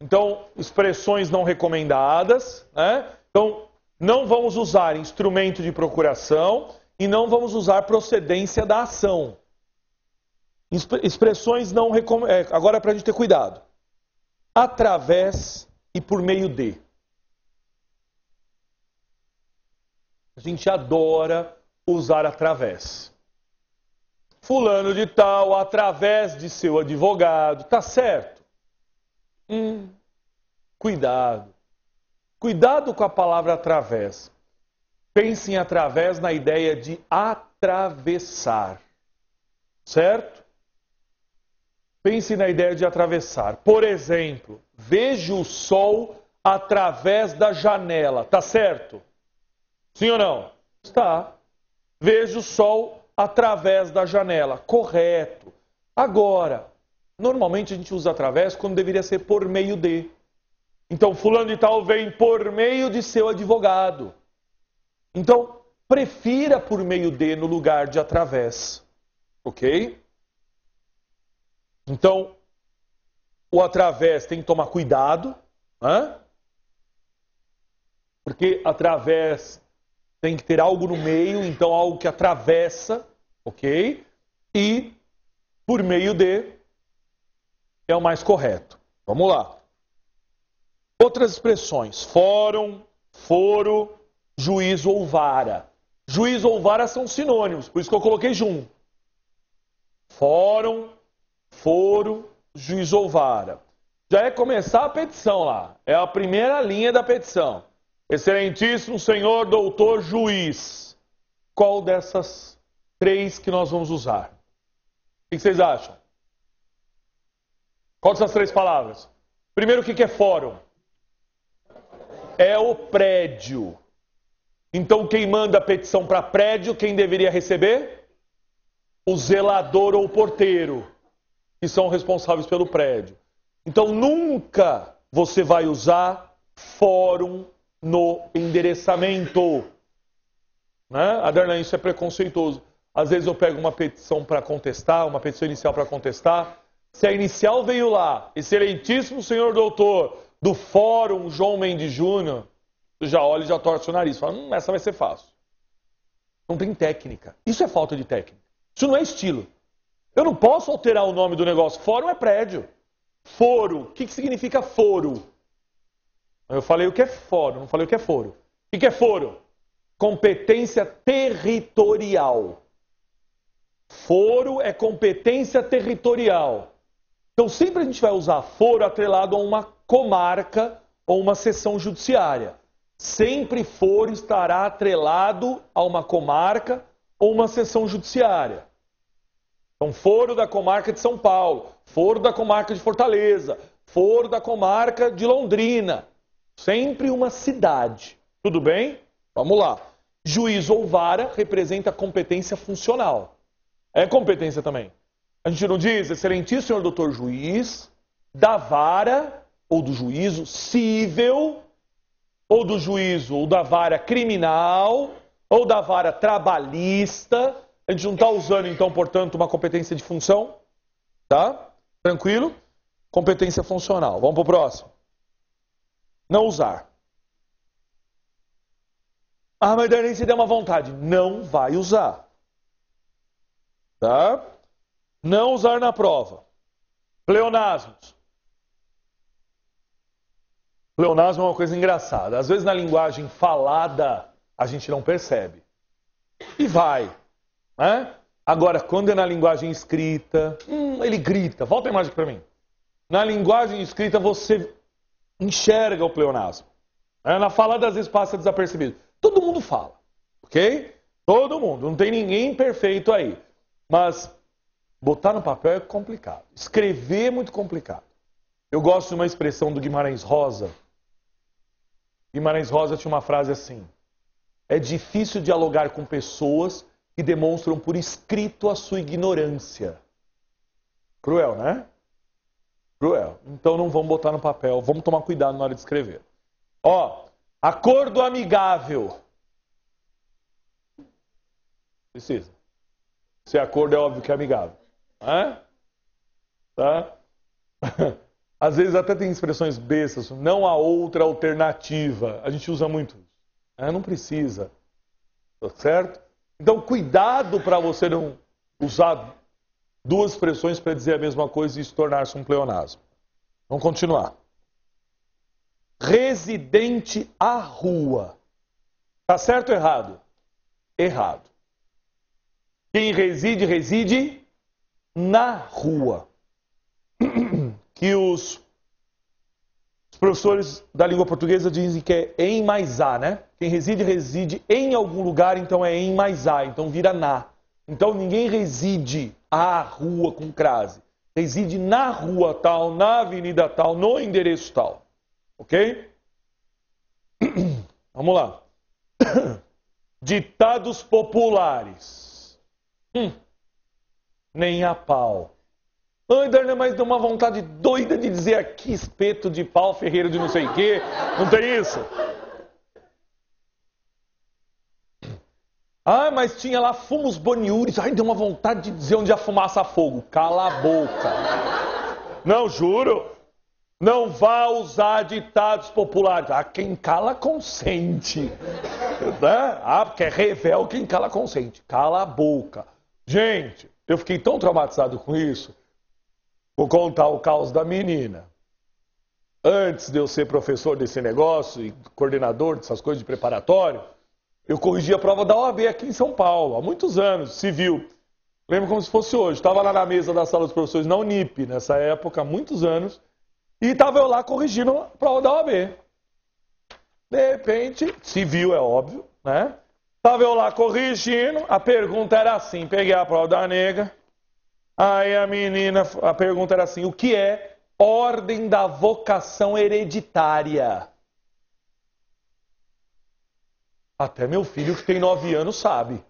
Então, expressões não recomendadas, né? Então, não vamos usar instrumento de procuração e não vamos usar procedência da ação. Expressões não recomendadas. Agora é para a gente ter cuidado. Através e por meio de. A gente adora usar através. Fulano de tal, através de seu advogado. Tá certo? Cuidado. Cuidado com a palavra através. Pense em através na ideia de atravessar. Certo? Pense na ideia de atravessar. Por exemplo, vejo o sol através da janela. Tá certo? Sim ou não? Está. Vejo o sol através da janela. Correto. Agora, normalmente a gente usa através quando deveria ser por meio de. Então, fulano de tal vem por meio de seu advogado. Então, prefira por meio de no lugar de através. Ok? Então, o através tem que tomar cuidado, né? Porque através tem que ter algo no meio, então algo que atravessa, ok? E por meio de é o mais correto. Vamos lá. Outras expressões. Fórum, foro, juízo ou vara. Juízo ou vara são sinônimos, por isso que eu coloquei junto. Fórum, foro, juízo ou vara. Já é começar a petição lá. É a primeira linha da petição. Excelentíssimo senhor doutor juiz. Qual dessas três que nós vamos usar? O que vocês acham? Qual dessas três palavras? Primeiro, o que é fórum? É o prédio. Então, quem manda a petição para prédio, quem deveria receber? O zelador ou o porteiro, que são responsáveis pelo prédio. Então, nunca você vai usar fórum no endereçamento. Né? Adarlan, isso é preconceituoso. Às vezes eu pego uma petição para contestar, uma petição inicial para contestar. Se a inicial veio lá, excelentíssimo senhor doutor, do Fórum João Mendes Júnior, tu já olha e já torce o nariz. Fala, essa vai ser fácil. Não tem técnica. Isso é falta de técnica. Isso não é estilo. Eu não posso alterar o nome do negócio. Fórum é prédio. Foro. O que significa foro? Eu falei o que é fórum, não falei o que é foro. O que é foro? Competência territorial. Foro é competência territorial. Então sempre a gente vai usar foro atrelado a uma comarca ou uma seção judiciária. Sempre foro estará atrelado a uma comarca ou uma seção judiciária. Então, foro da comarca de São Paulo, foro da comarca de Fortaleza, foro da comarca de Londrina. Sempre uma cidade. Tudo bem? Vamos lá. Juiz ou vara representa competência funcional. É competência também. A gente não diz, excelentíssimo senhor doutor juiz, da vara ou do juízo cível, ou do juízo ou da vara criminal, ou da vara trabalhista. A gente não está usando, então, portanto, uma competência de função. Tá? Tranquilo? Competência funcional. Vamos para o próximo. Não usar. Ah, mas daí se der uma vontade. Não vai usar. Tá? Não usar na prova. Pleonasmos. Pleonasmo é uma coisa engraçada. Às vezes na linguagem falada a gente não percebe. E vai. Né? Agora, quando é na linguagem escrita, ele grita. Volta a imagem para mim. Na linguagem escrita você enxerga o pleonasmo. Na falada às vezes passa desapercebido. Todo mundo fala. Ok? Todo mundo. Não tem ninguém perfeito aí. Mas botar no papel é complicado. Escrever é muito complicado. Eu gosto de uma expressão do Guimarães Rosa. Guimarães Rosa tinha uma frase assim: é difícil dialogar com pessoas que demonstram por escrito a sua ignorância. Cruel, né? Cruel. Então não vamos botar no papel. Vamos tomar cuidado na hora de escrever. Ó, acordo amigável. Precisa. Se acordo é óbvio que é amigável. Tá? Às vezes até tem expressões bestas. Não há outra alternativa. A gente usa muito isso. Não precisa. Tá certo? Então cuidado para você não usar duas expressões para dizer a mesma coisa e isso tornar-se um pleonasmo. Vamos continuar. Residente à rua. Tá certo ou errado? Errado. Quem reside, reside na rua. Que os professores da língua portuguesa dizem que é em mais a, né? Quem reside, reside em algum lugar, então é em mais a, então vira na. Então ninguém reside à rua com crase. Reside na rua tal, na avenida tal, no endereço tal. Ok? Vamos lá. Ditados populares. Nem a pau. Ai, Darna, mas dá uma vontade doida de dizer aqui espeto de pau, ferreiro de não sei o quê. Não tem isso? Ah, mas tinha lá fumos boniúris. Ai, deu uma vontade de dizer onde a fumaça a fogo. Cala a boca. Não, juro. Não vá usar ditados populares. Ah, quem cala consente. Né? Ah, porque é revel, quem cala consente. Cala a boca. Gente, eu fiquei tão traumatizado com isso. Vou contar o caos da menina. Antes de eu ser professor desse negócio e coordenador dessas coisas de preparatório, eu corrigi a prova da OAB aqui em São Paulo, há muitos anos, civil. Lembro como se fosse hoje. Estava lá na mesa da sala dos professores, na Unip, nessa época, há muitos anos, e estava eu lá corrigindo a prova da OAB. De repente, civil é óbvio, né? Estava eu lá corrigindo, a pergunta era assim, peguei a prova da nega, aí a menina, a pergunta era assim, o que é ordem da vocação hereditária? Até meu filho, que tem 9 anos, sabe.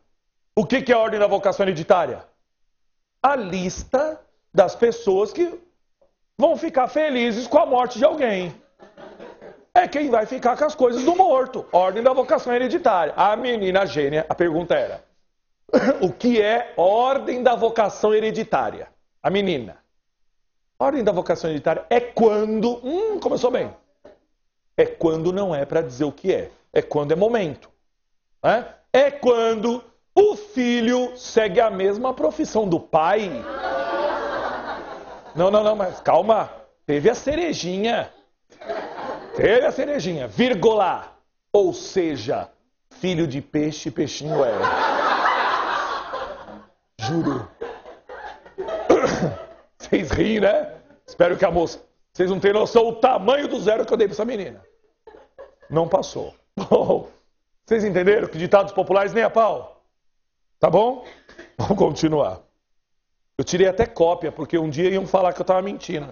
O que é a ordem da vocação hereditária? A lista das pessoas que vão ficar felizes com a morte de alguém. É quem vai ficar com as coisas do morto. Ordem da vocação hereditária. A menina gênia, a pergunta era, o que é ordem da vocação hereditária? A menina. Ordem da vocação hereditária é quando... começou bem. É quando não é para dizer o que é. É quando é momento. Né? É quando o filho segue a mesma profissão do pai. Não, mas calma. Teve a cerejinha. Teve a cerejinha. Vírgula. Ou seja, filho de peixe, peixinho é. Juro. Vocês riem, né? Espero que a moça... Vocês não têm noção do tamanho do zero que eu dei pra essa menina. Não passou. Bom, vocês entenderam que ditados populares nem a pau? Tá bom? Vamos continuar. Eu tirei até cópia, porque um dia iam falar que eu tava mentindo.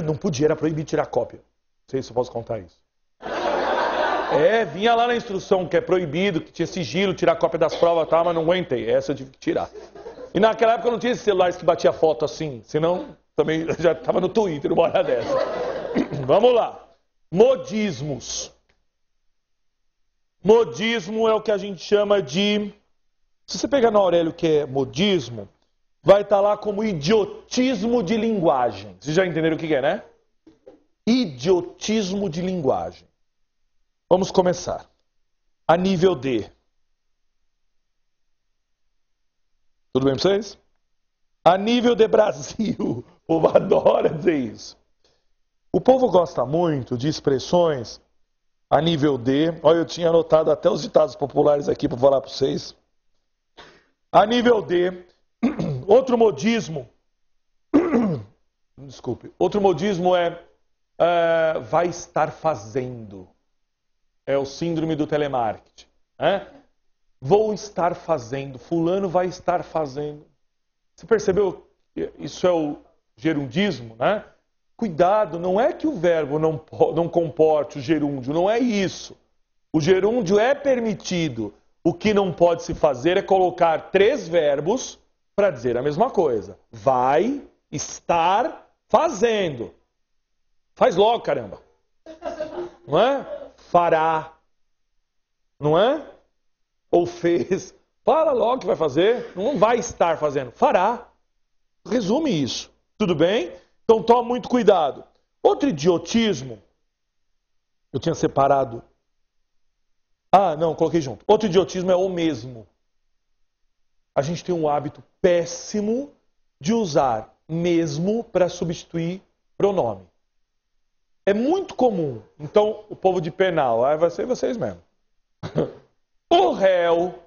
Não podia, era proibido tirar cópia. Não sei se eu posso contar isso. Vinha lá na instrução que é proibido, que tinha sigilo, tirar cópia das provas e tal, mas não aguentei. Essa eu tive que tirar. E naquela época não tinha esses celulares que batia foto assim, senão também já estava no Twitter uma hora dessa. Vamos lá. Modismos. Modismo é o que a gente chama de... Se você pegar no Aurélio que é modismo, vai estar lá como idiotismo de linguagem. Vocês já entenderam o que é, né? Idiotismo de linguagem. Vamos começar. A nível D. Tudo bem para vocês? A nível de Brasil. O povo adora dizer isso. O povo gosta muito de expressões a nível D. Olha, eu tinha anotado até os ditados populares aqui para falar para vocês. A nível D. Outro modismo. Desculpe. Outro modismo vai estar fazendo. É o síndrome do telemarketing. Vou estar fazendo. Fulano vai estar fazendo. Você percebeu? Isso é o gerundismo, né? Cuidado, não é que o verbo não comporte o gerúndio, não é isso. O gerúndio é permitido. O que não pode se fazer é colocar 3 verbos para dizer a mesma coisa. Vai estar fazendo. Faz logo, caramba. Não é? Fará. Não é? Ou fez. Fala logo que vai fazer. Não vai estar fazendo. Fará. Resume isso. Tudo bem? Então toma muito cuidado. Outro idiotismo. Eu tinha separado. Não, coloquei junto. Outro idiotismo é o mesmo. A gente tem um hábito péssimo de usar mesmo para substituir pronome. É muito comum. Então, o povo de penal, vai ser vocês mesmo. O réu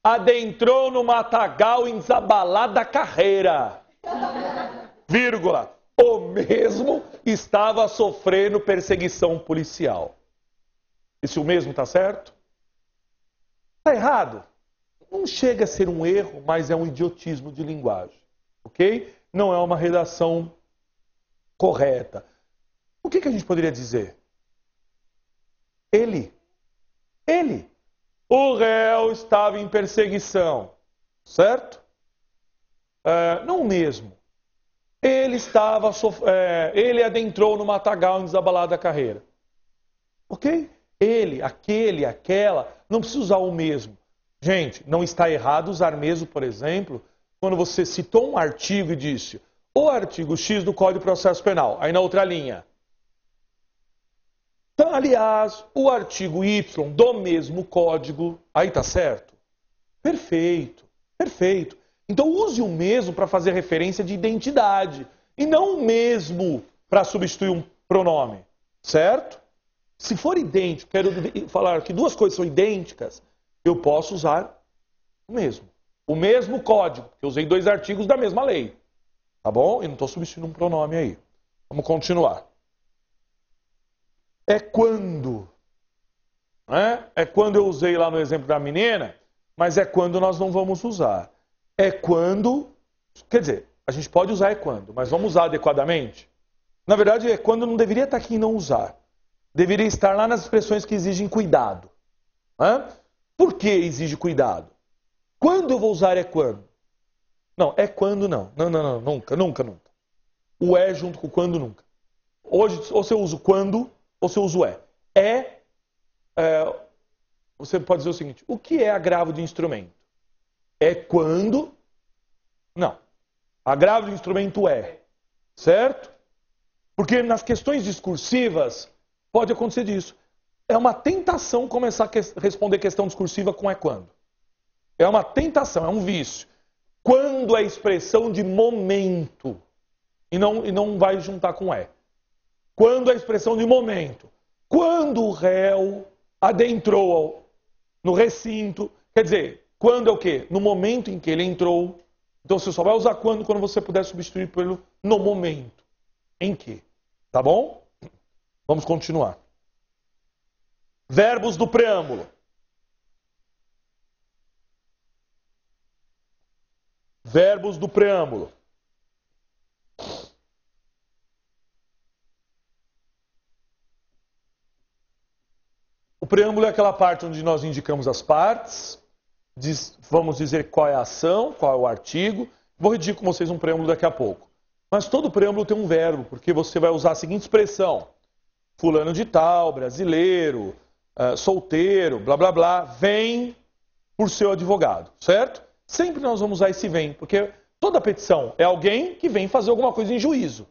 adentrou no matagal em desabalar da carreira. Vírgula. O mesmo estava sofrendo perseguição policial. Esse o mesmo está certo? Está errado? Não chega a ser um erro, mas é um idiotismo de linguagem. Ok? Não é uma redação correta. O que a gente poderia dizer? Ele. O réu estava em perseguição. Certo? Não o mesmo. Ele adentrou no matagal em desabalar da carreira. Ok? Ele, aquele, aquela, não precisa usar o mesmo. Gente, não está errado usar mesmo, por exemplo, quando você citou um artigo e disse o artigo X do Código de Processo Penal. Aí na outra linha. Então, aliás, o artigo Y do mesmo código. Aí tá certo? Perfeito, perfeito. Então use o mesmo para fazer referência de identidade. E não o mesmo para substituir um pronome. Certo? Se for idêntico, quero falar que 2 coisas são idênticas, eu posso usar o mesmo. O mesmo código, eu usei 2 artigos da mesma lei. Tá bom? E não estou substituindo um pronome aí. Vamos continuar. É quando. Né? É quando eu usei lá no exemplo da menina, mas é quando nós não vamos usar. É quando. Quer dizer, a gente pode usar é quando, mas vamos usar adequadamente? Na verdade, é quando não deveria estar aqui e não usar. Deveria estar lá nas expressões que exigem cuidado. Por que exige cuidado? Quando eu vou usar é quando? Não, é quando não. Não, nunca. O é junto com o quando nunca. Hoje, ou você usa o quando, ou você usa o é. Você pode dizer o seguinte, o que é agravo de instrumento? É quando... Não. Agravo de instrumento é. Certo? Porque nas questões discursivas... Pode acontecer disso. É uma tentação começar a responder questão discursiva com é quando. É uma tentação, é um vício. Quando é expressão de momento. E não vai juntar com é. Quando é expressão de momento. Quando o réu adentrou no recinto. Quer dizer, quando é o quê? No momento em que ele entrou. Então você só vai usar quando você puder substituir pelo no momento. Em que. Tá bom? Vamos continuar. Verbos do preâmbulo. Verbos do preâmbulo. O O preâmbulo é aquela parte onde nós indicamos as partes, vamos dizer qual é a ação, qual é o artigo. Vou redigir com vocês um preâmbulo daqui a pouco. Mas todo preâmbulo tem um verbo, porque você vai usar a seguinte expressão: fulano de tal, brasileiro, solteiro, blá blá blá, vem por seu advogado, certo? Sempre nós vamos usar esse vem, porque toda petição é alguém que vem fazer alguma coisa em juízo.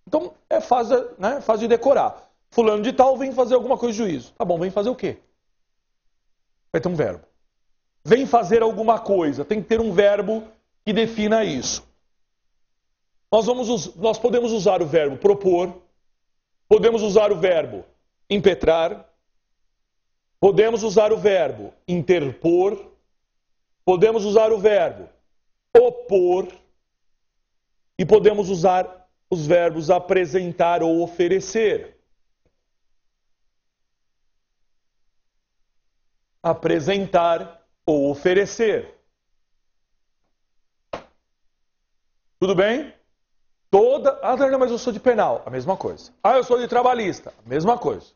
Então é fácil, né, fácil de decorar. Fulano de tal vem fazer alguma coisa em juízo. Tá bom, vem fazer o quê? Vai ter um verbo. Vem fazer alguma coisa, tem que ter um verbo que defina isso. Nós podemos usar o verbo propor, podemos usar o verbo impetrar, podemos usar o verbo interpor, podemos usar o verbo opor e podemos usar os verbos apresentar ou oferecer. Apresentar ou oferecer. Tudo bem? Ah, não, mas eu sou de penal. A mesma coisa. Ah, eu sou de trabalhista. A mesma coisa.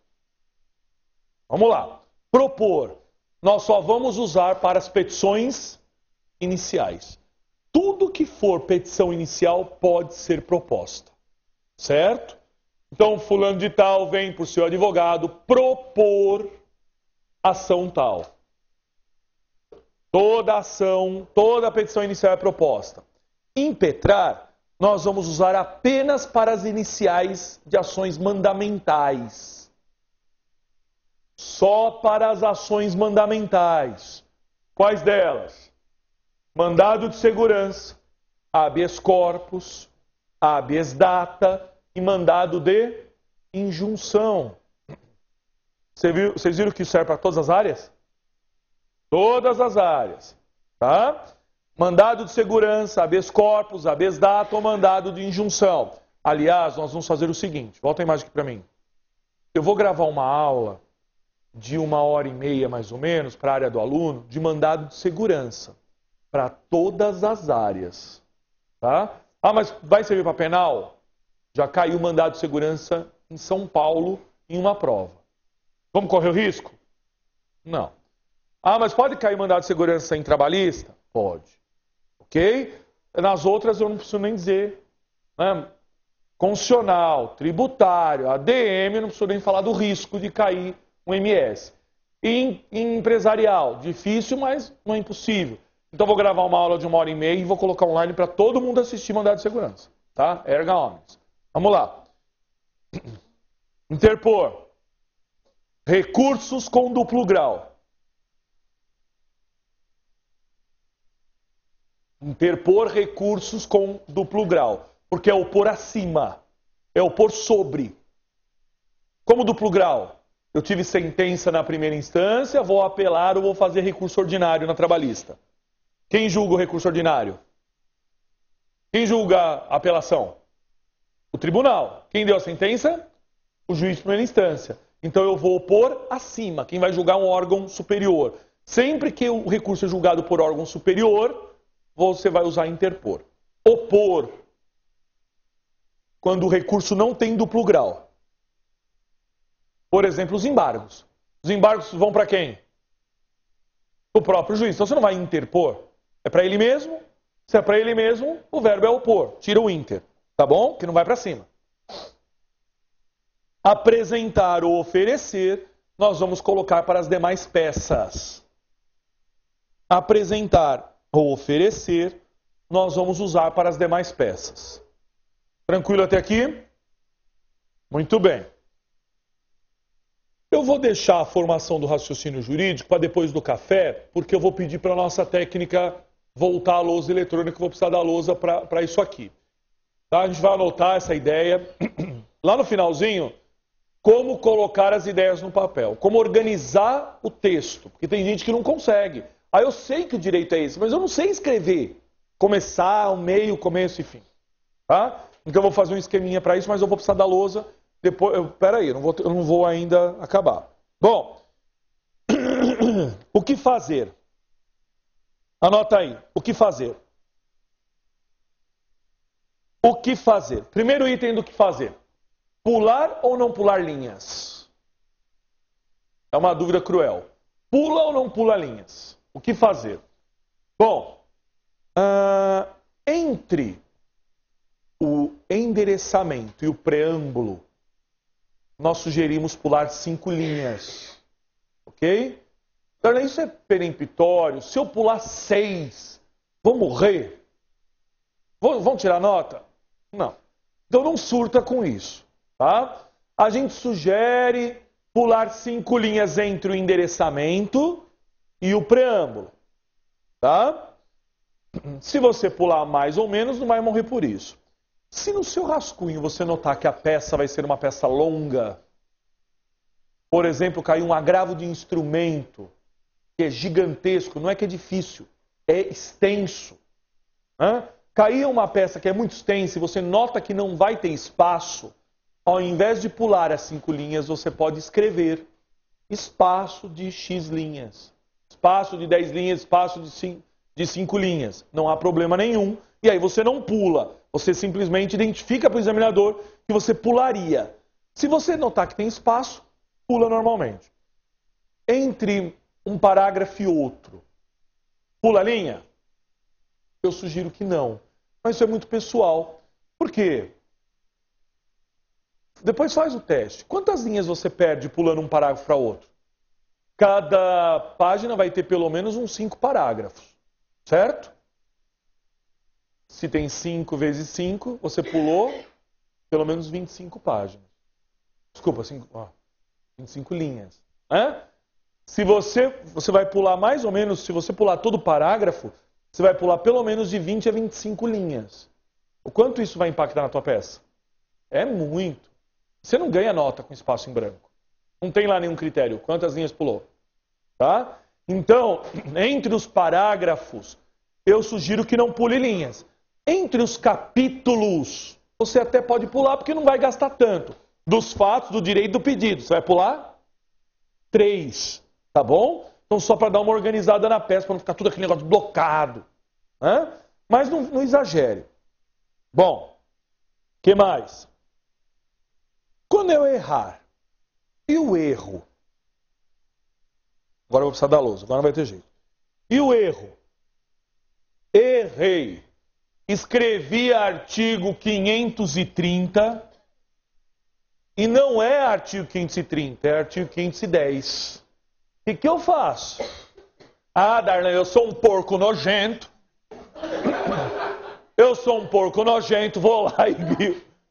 Vamos lá. Propor. Nós só vamos usar para as petições iniciais. Tudo que for petição inicial pode ser proposta. Certo? Então, fulano de tal vem por seu advogado propor ação tal. Toda ação, toda petição inicial é proposta. Impetrar, nós vamos usar apenas para as iniciais de ações mandamentais. Só para as ações mandamentais. Quais delas? Mandado de segurança, habeas corpus, habeas data e mandado de injunção. Vocês viram que isso serve para todas as áreas? Todas as áreas. Tá? Mandado de segurança, habeas corpus, habeas data ou mandado de injunção. Aliás, nós vamos fazer o seguinte. Volta a imagem aqui para mim. Eu vou gravar uma aula de 1h30 mais ou menos para a área do aluno de mandado de segurança. Para todas as áreas. Tá? Ah, mas vai servir para penal? Já caiu mandado de segurança em São Paulo em uma prova. Vamos correr o risco? Não. Ah, mas pode cair mandado de segurança em trabalhista? Pode. Ok? Nas outras eu não preciso nem dizer. Né? Constitucional, tributário, ADM, eu não preciso nem falar do risco de cair um MS. E em empresarial, difícil, mas não é impossível. Então vou gravar uma aula de 1h30 e vou colocar online para todo mundo assistir mandado de segurança. Tá? Erga omnes. Vamos lá. Interpor. Recursos com duplo grau. Interpor recursos com duplo grau. Porque é opor acima. É opor sobre. Como duplo grau? Eu tive sentença na primeira instância, vou apelar ou vou fazer recurso ordinário na trabalhista. Quem julga o recurso ordinário? Quem julga a apelação? O tribunal. Quem deu a sentença? O juiz de primeira instância. Então eu vou opor acima. Quem vai julgar um órgão superior. Sempre que o recurso é julgado por órgão superior, você vai usar interpor. Opor. Quando o recurso não tem duplo grau. Por exemplo, os embargos. Os embargos vão para quem? O próprio juiz. Então você não vai interpor. É para ele mesmo. Se é para ele mesmo, o verbo é opor. Tira o inter. Tá bom? Que não vai para cima. Apresentar ou oferecer, nós vamos colocar para as demais peças. Apresentar ou oferecer, nós vamos usar para as demais peças. Tranquilo até aqui? Muito bem. Eu vou deixar a formação do raciocínio jurídico para depois do café, porque eu vou pedir para a nossa técnica voltar à lousa eletrônica, eu vou precisar da lousa para isso aqui. Tá? A gente vai anotar essa ideia. Lá no finalzinho, como colocar as ideias no papel, como organizar o texto, porque tem gente que não consegue. Ah, eu sei que o direito é esse, mas eu não sei escrever. Começar, o meio, o começo e fim. Tá? Então eu vou fazer um esqueminha para isso, mas eu vou precisar da lousa. Depois, peraí, eu não vou ainda acabar. Bom, o que fazer? Anota aí, o que fazer? O que fazer? Primeiro item do que fazer. Pular ou não pular linhas? É uma dúvida cruel. Pula ou não pula linhas? O que fazer? Bom, entre o endereçamento e o preâmbulo, nós sugerimos pular 5 linhas. Ok? Então, isso é peremptório. Se eu pular 6, vou morrer? Vão tirar nota? Não. Então não surta com isso. Tá? A gente sugere pular 5 linhas entre o endereçamento e o preâmbulo. Tá? Se você pular mais ou menos, não vai morrer por isso. Se no seu rascunho você notar que a peça vai ser uma peça longa, por exemplo, caiu um agravo de instrumento, que é gigantesco, não é que é difícil, é extenso. Caiu uma peça que é muito extensa e você nota que não vai ter espaço, ao invés de pular as 5 linhas, você pode escrever espaço de X linhas, espaço de 10 linhas, espaço de 5 linhas. Não há problema nenhum. E aí você não pula, você simplesmente identifica para o examinador que você pularia. Se você notar que tem espaço, pula normalmente. Entre um parágrafo e outro, pula a linha? Eu sugiro que não. Mas isso é muito pessoal. Por quê? Depois faz o teste. Quantas linhas você perde pulando um parágrafo para outro? Cada página vai ter pelo menos uns 5 parágrafos. Certo? Se tem 5 vezes 5, você pulou pelo menos 25 páginas. Desculpa, 25 linhas. Se você vai pular mais ou menos, se você pular todo o parágrafo, você vai pular pelo menos de 20 a 25 linhas. O quanto isso vai impactar na tua peça? É muito. Você não ganha nota com espaço em branco. Não tem lá nenhum critério. Quantas linhas pulou? Tá? Então, entre os parágrafos, eu sugiro que não pule linhas. Entre os capítulos, você até pode pular porque não vai gastar tanto. Dos fatos, do direito, do pedido. Você vai pular 3. Tá bom? Então, só para dar uma organizada na peça, para não ficar tudo aquele negócio blocado. Mas não exagere. Bom, o que mais? Quando eu errar, e o erro? Agora eu vou precisar da lousa, agora não vai ter jeito. E o erro? Errei. Escrevi artigo 530 e não é artigo 530, é artigo 510. O que eu faço? Darlan, eu sou um porco nojento. Eu sou um porco nojento, vou lá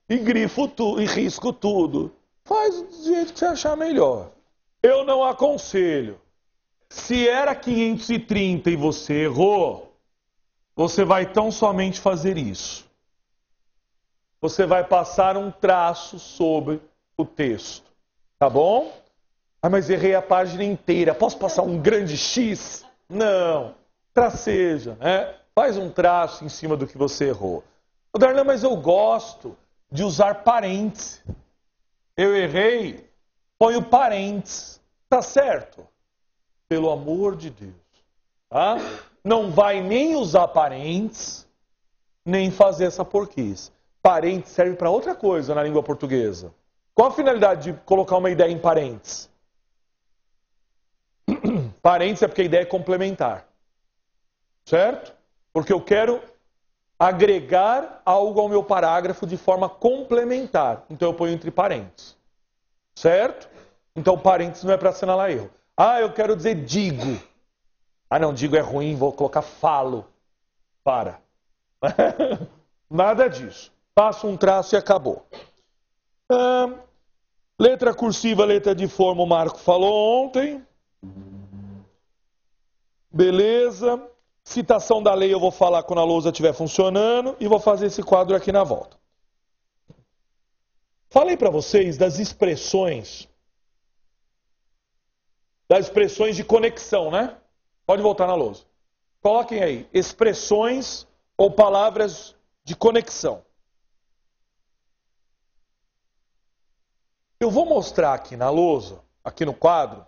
e grifo tudo, e risco tudo. Faz do jeito que você achar melhor. Eu não aconselho. Se era 530 e você errou, você vai tão somente fazer isso. Você vai passar um traço sobre o texto. Tá bom? Mas errei a página inteira. Posso passar um grande X? Não. Traceja, né? Faz um traço em cima do que você errou. Darlan, mas eu gosto de usar parênteses. Eu errei, põe o parênteses. Tá certo? Pelo amor de Deus. Tá? Não vai nem usar parênteses, nem fazer essa porquice. Parênteses serve para outra coisa na língua portuguesa. Qual a finalidade de colocar uma ideia em parênteses? Parênteses é porque a ideia é complementar. Certo? Porque eu quero agregar algo ao meu parágrafo de forma complementar. Então eu ponho entre parênteses. Certo? Então parênteses não é para assinalar erro. Eu quero dizer digo. Não, digo é ruim, vou colocar falo. Para. Nada disso. Passo um traço e acabou. Letra cursiva, letra de forma, o Marco falou ontem. Beleza. Citação da lei eu vou falar quando a lousa estiver funcionando e vou fazer esse quadro aqui na volta. Falei para vocês das expressões de conexão, né? Pode voltar na lousa. Coloquem aí, expressões ou palavras de conexão. Eu vou mostrar aqui na lousa, aqui no quadro,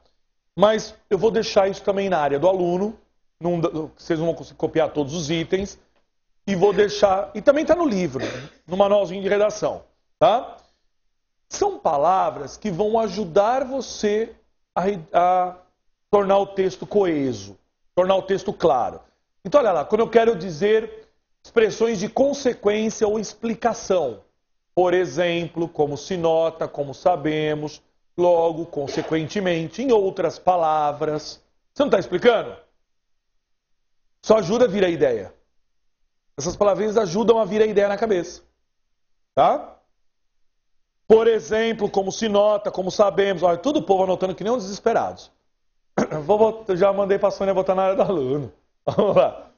mas eu vou deixar isso também na área do aluno. Vocês não vão conseguir copiar todos os itens. E vou deixar... E também está no livro, no manualzinho de redação. Tá? São palavras que vão ajudar você a tornar o texto coeso, tornar o texto claro. Então, olha lá, quando eu quero dizer expressões de consequência ou explicação, por exemplo, como se nota, como sabemos, logo, consequentemente, em outras palavras. Você não está explicando? Só ajuda a vir a ideia. Essas palavrinhas ajudam a vir a ideia na cabeça. Tá? Por exemplo, como se nota, como sabemos. Olha, todo o povo anotando que nem uns desesperados. Já mandei para a Sônia botar na área do aluno. Vamos lá.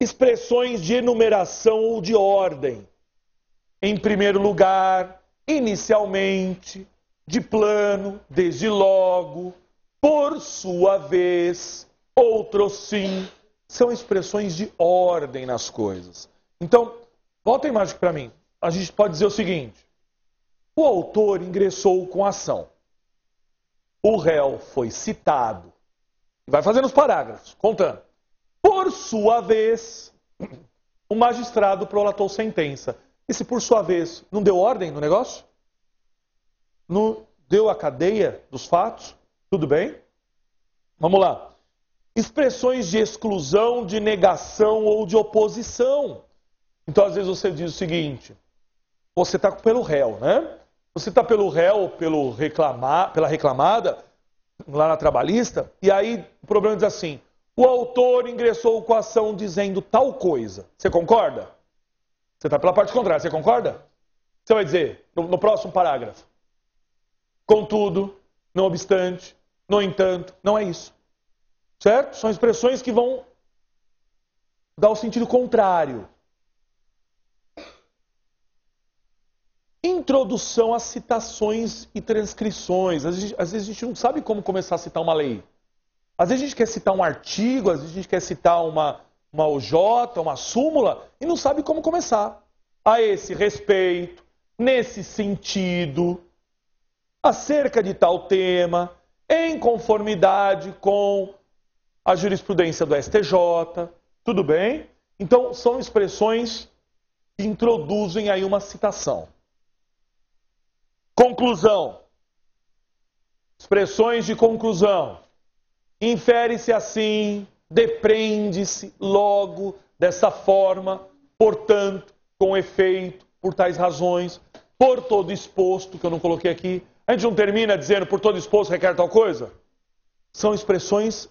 Expressões de enumeração ou de ordem. Em primeiro lugar, inicialmente, de plano, desde logo, por sua vez, outro sim. São expressões de ordem nas coisas. Então, volta a imagem para mim. A gente pode dizer o seguinte. O autor ingressou com a ação. O réu foi citado. Vai fazendo os parágrafos, contando. Por sua vez, o magistrado prolatou sentença. E se por sua vez não deu ordem no negócio? Não deu a cadeia dos fatos? Tudo bem? Vamos lá. Expressões de exclusão, de negação ou de oposição. Então, às vezes você diz o seguinte. Você está pelo réu, né? Você está pelo réu, pela reclamada, lá na trabalhista, e aí o problema diz assim, o autor ingressou com a ação dizendo tal coisa. Você concorda? Você está pela parte contrária, você concorda? Você vai dizer, no próximo parágrafo, contudo, não obstante, no entanto, não é isso. Certo? São expressões que vão dar o sentido contrário. Introdução a citações e transcrições. Às vezes a gente não sabe como começar a citar uma lei. Às vezes a gente quer citar um artigo, às vezes a gente quer citar uma OJ, uma súmula, e não sabe como começar. A esse respeito, nesse sentido, acerca de tal tema, em conformidade com a jurisprudência do STJ. Tudo bem? Então, são expressões que introduzem aí uma citação. Conclusão. Expressões de conclusão. Infere-se assim, depreende-se logo, dessa forma, portanto, com efeito, por tais razões, por todo exposto, que eu não coloquei aqui. A gente não termina dizendo por todo exposto requer tal coisa? São expressões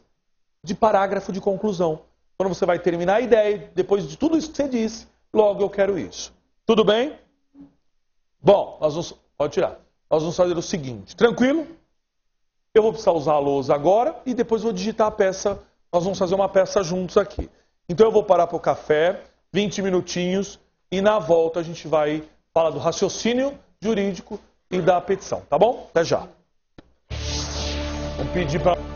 de parágrafo de conclusão. Quando você vai terminar a ideia, depois de tudo isso que você disse, logo eu quero isso. Tudo bem? Bom, nós vamos... Pode tirar. Nós vamos fazer o seguinte, tranquilo? Eu vou precisar usar a lousa agora e depois vou digitar a peça. Nós vamos fazer uma peça juntos aqui. Então eu vou parar para o café, 20 minutinhos, e na volta a gente vai falar do raciocínio jurídico e da petição, tá bom? Até já. Vamos pedir para...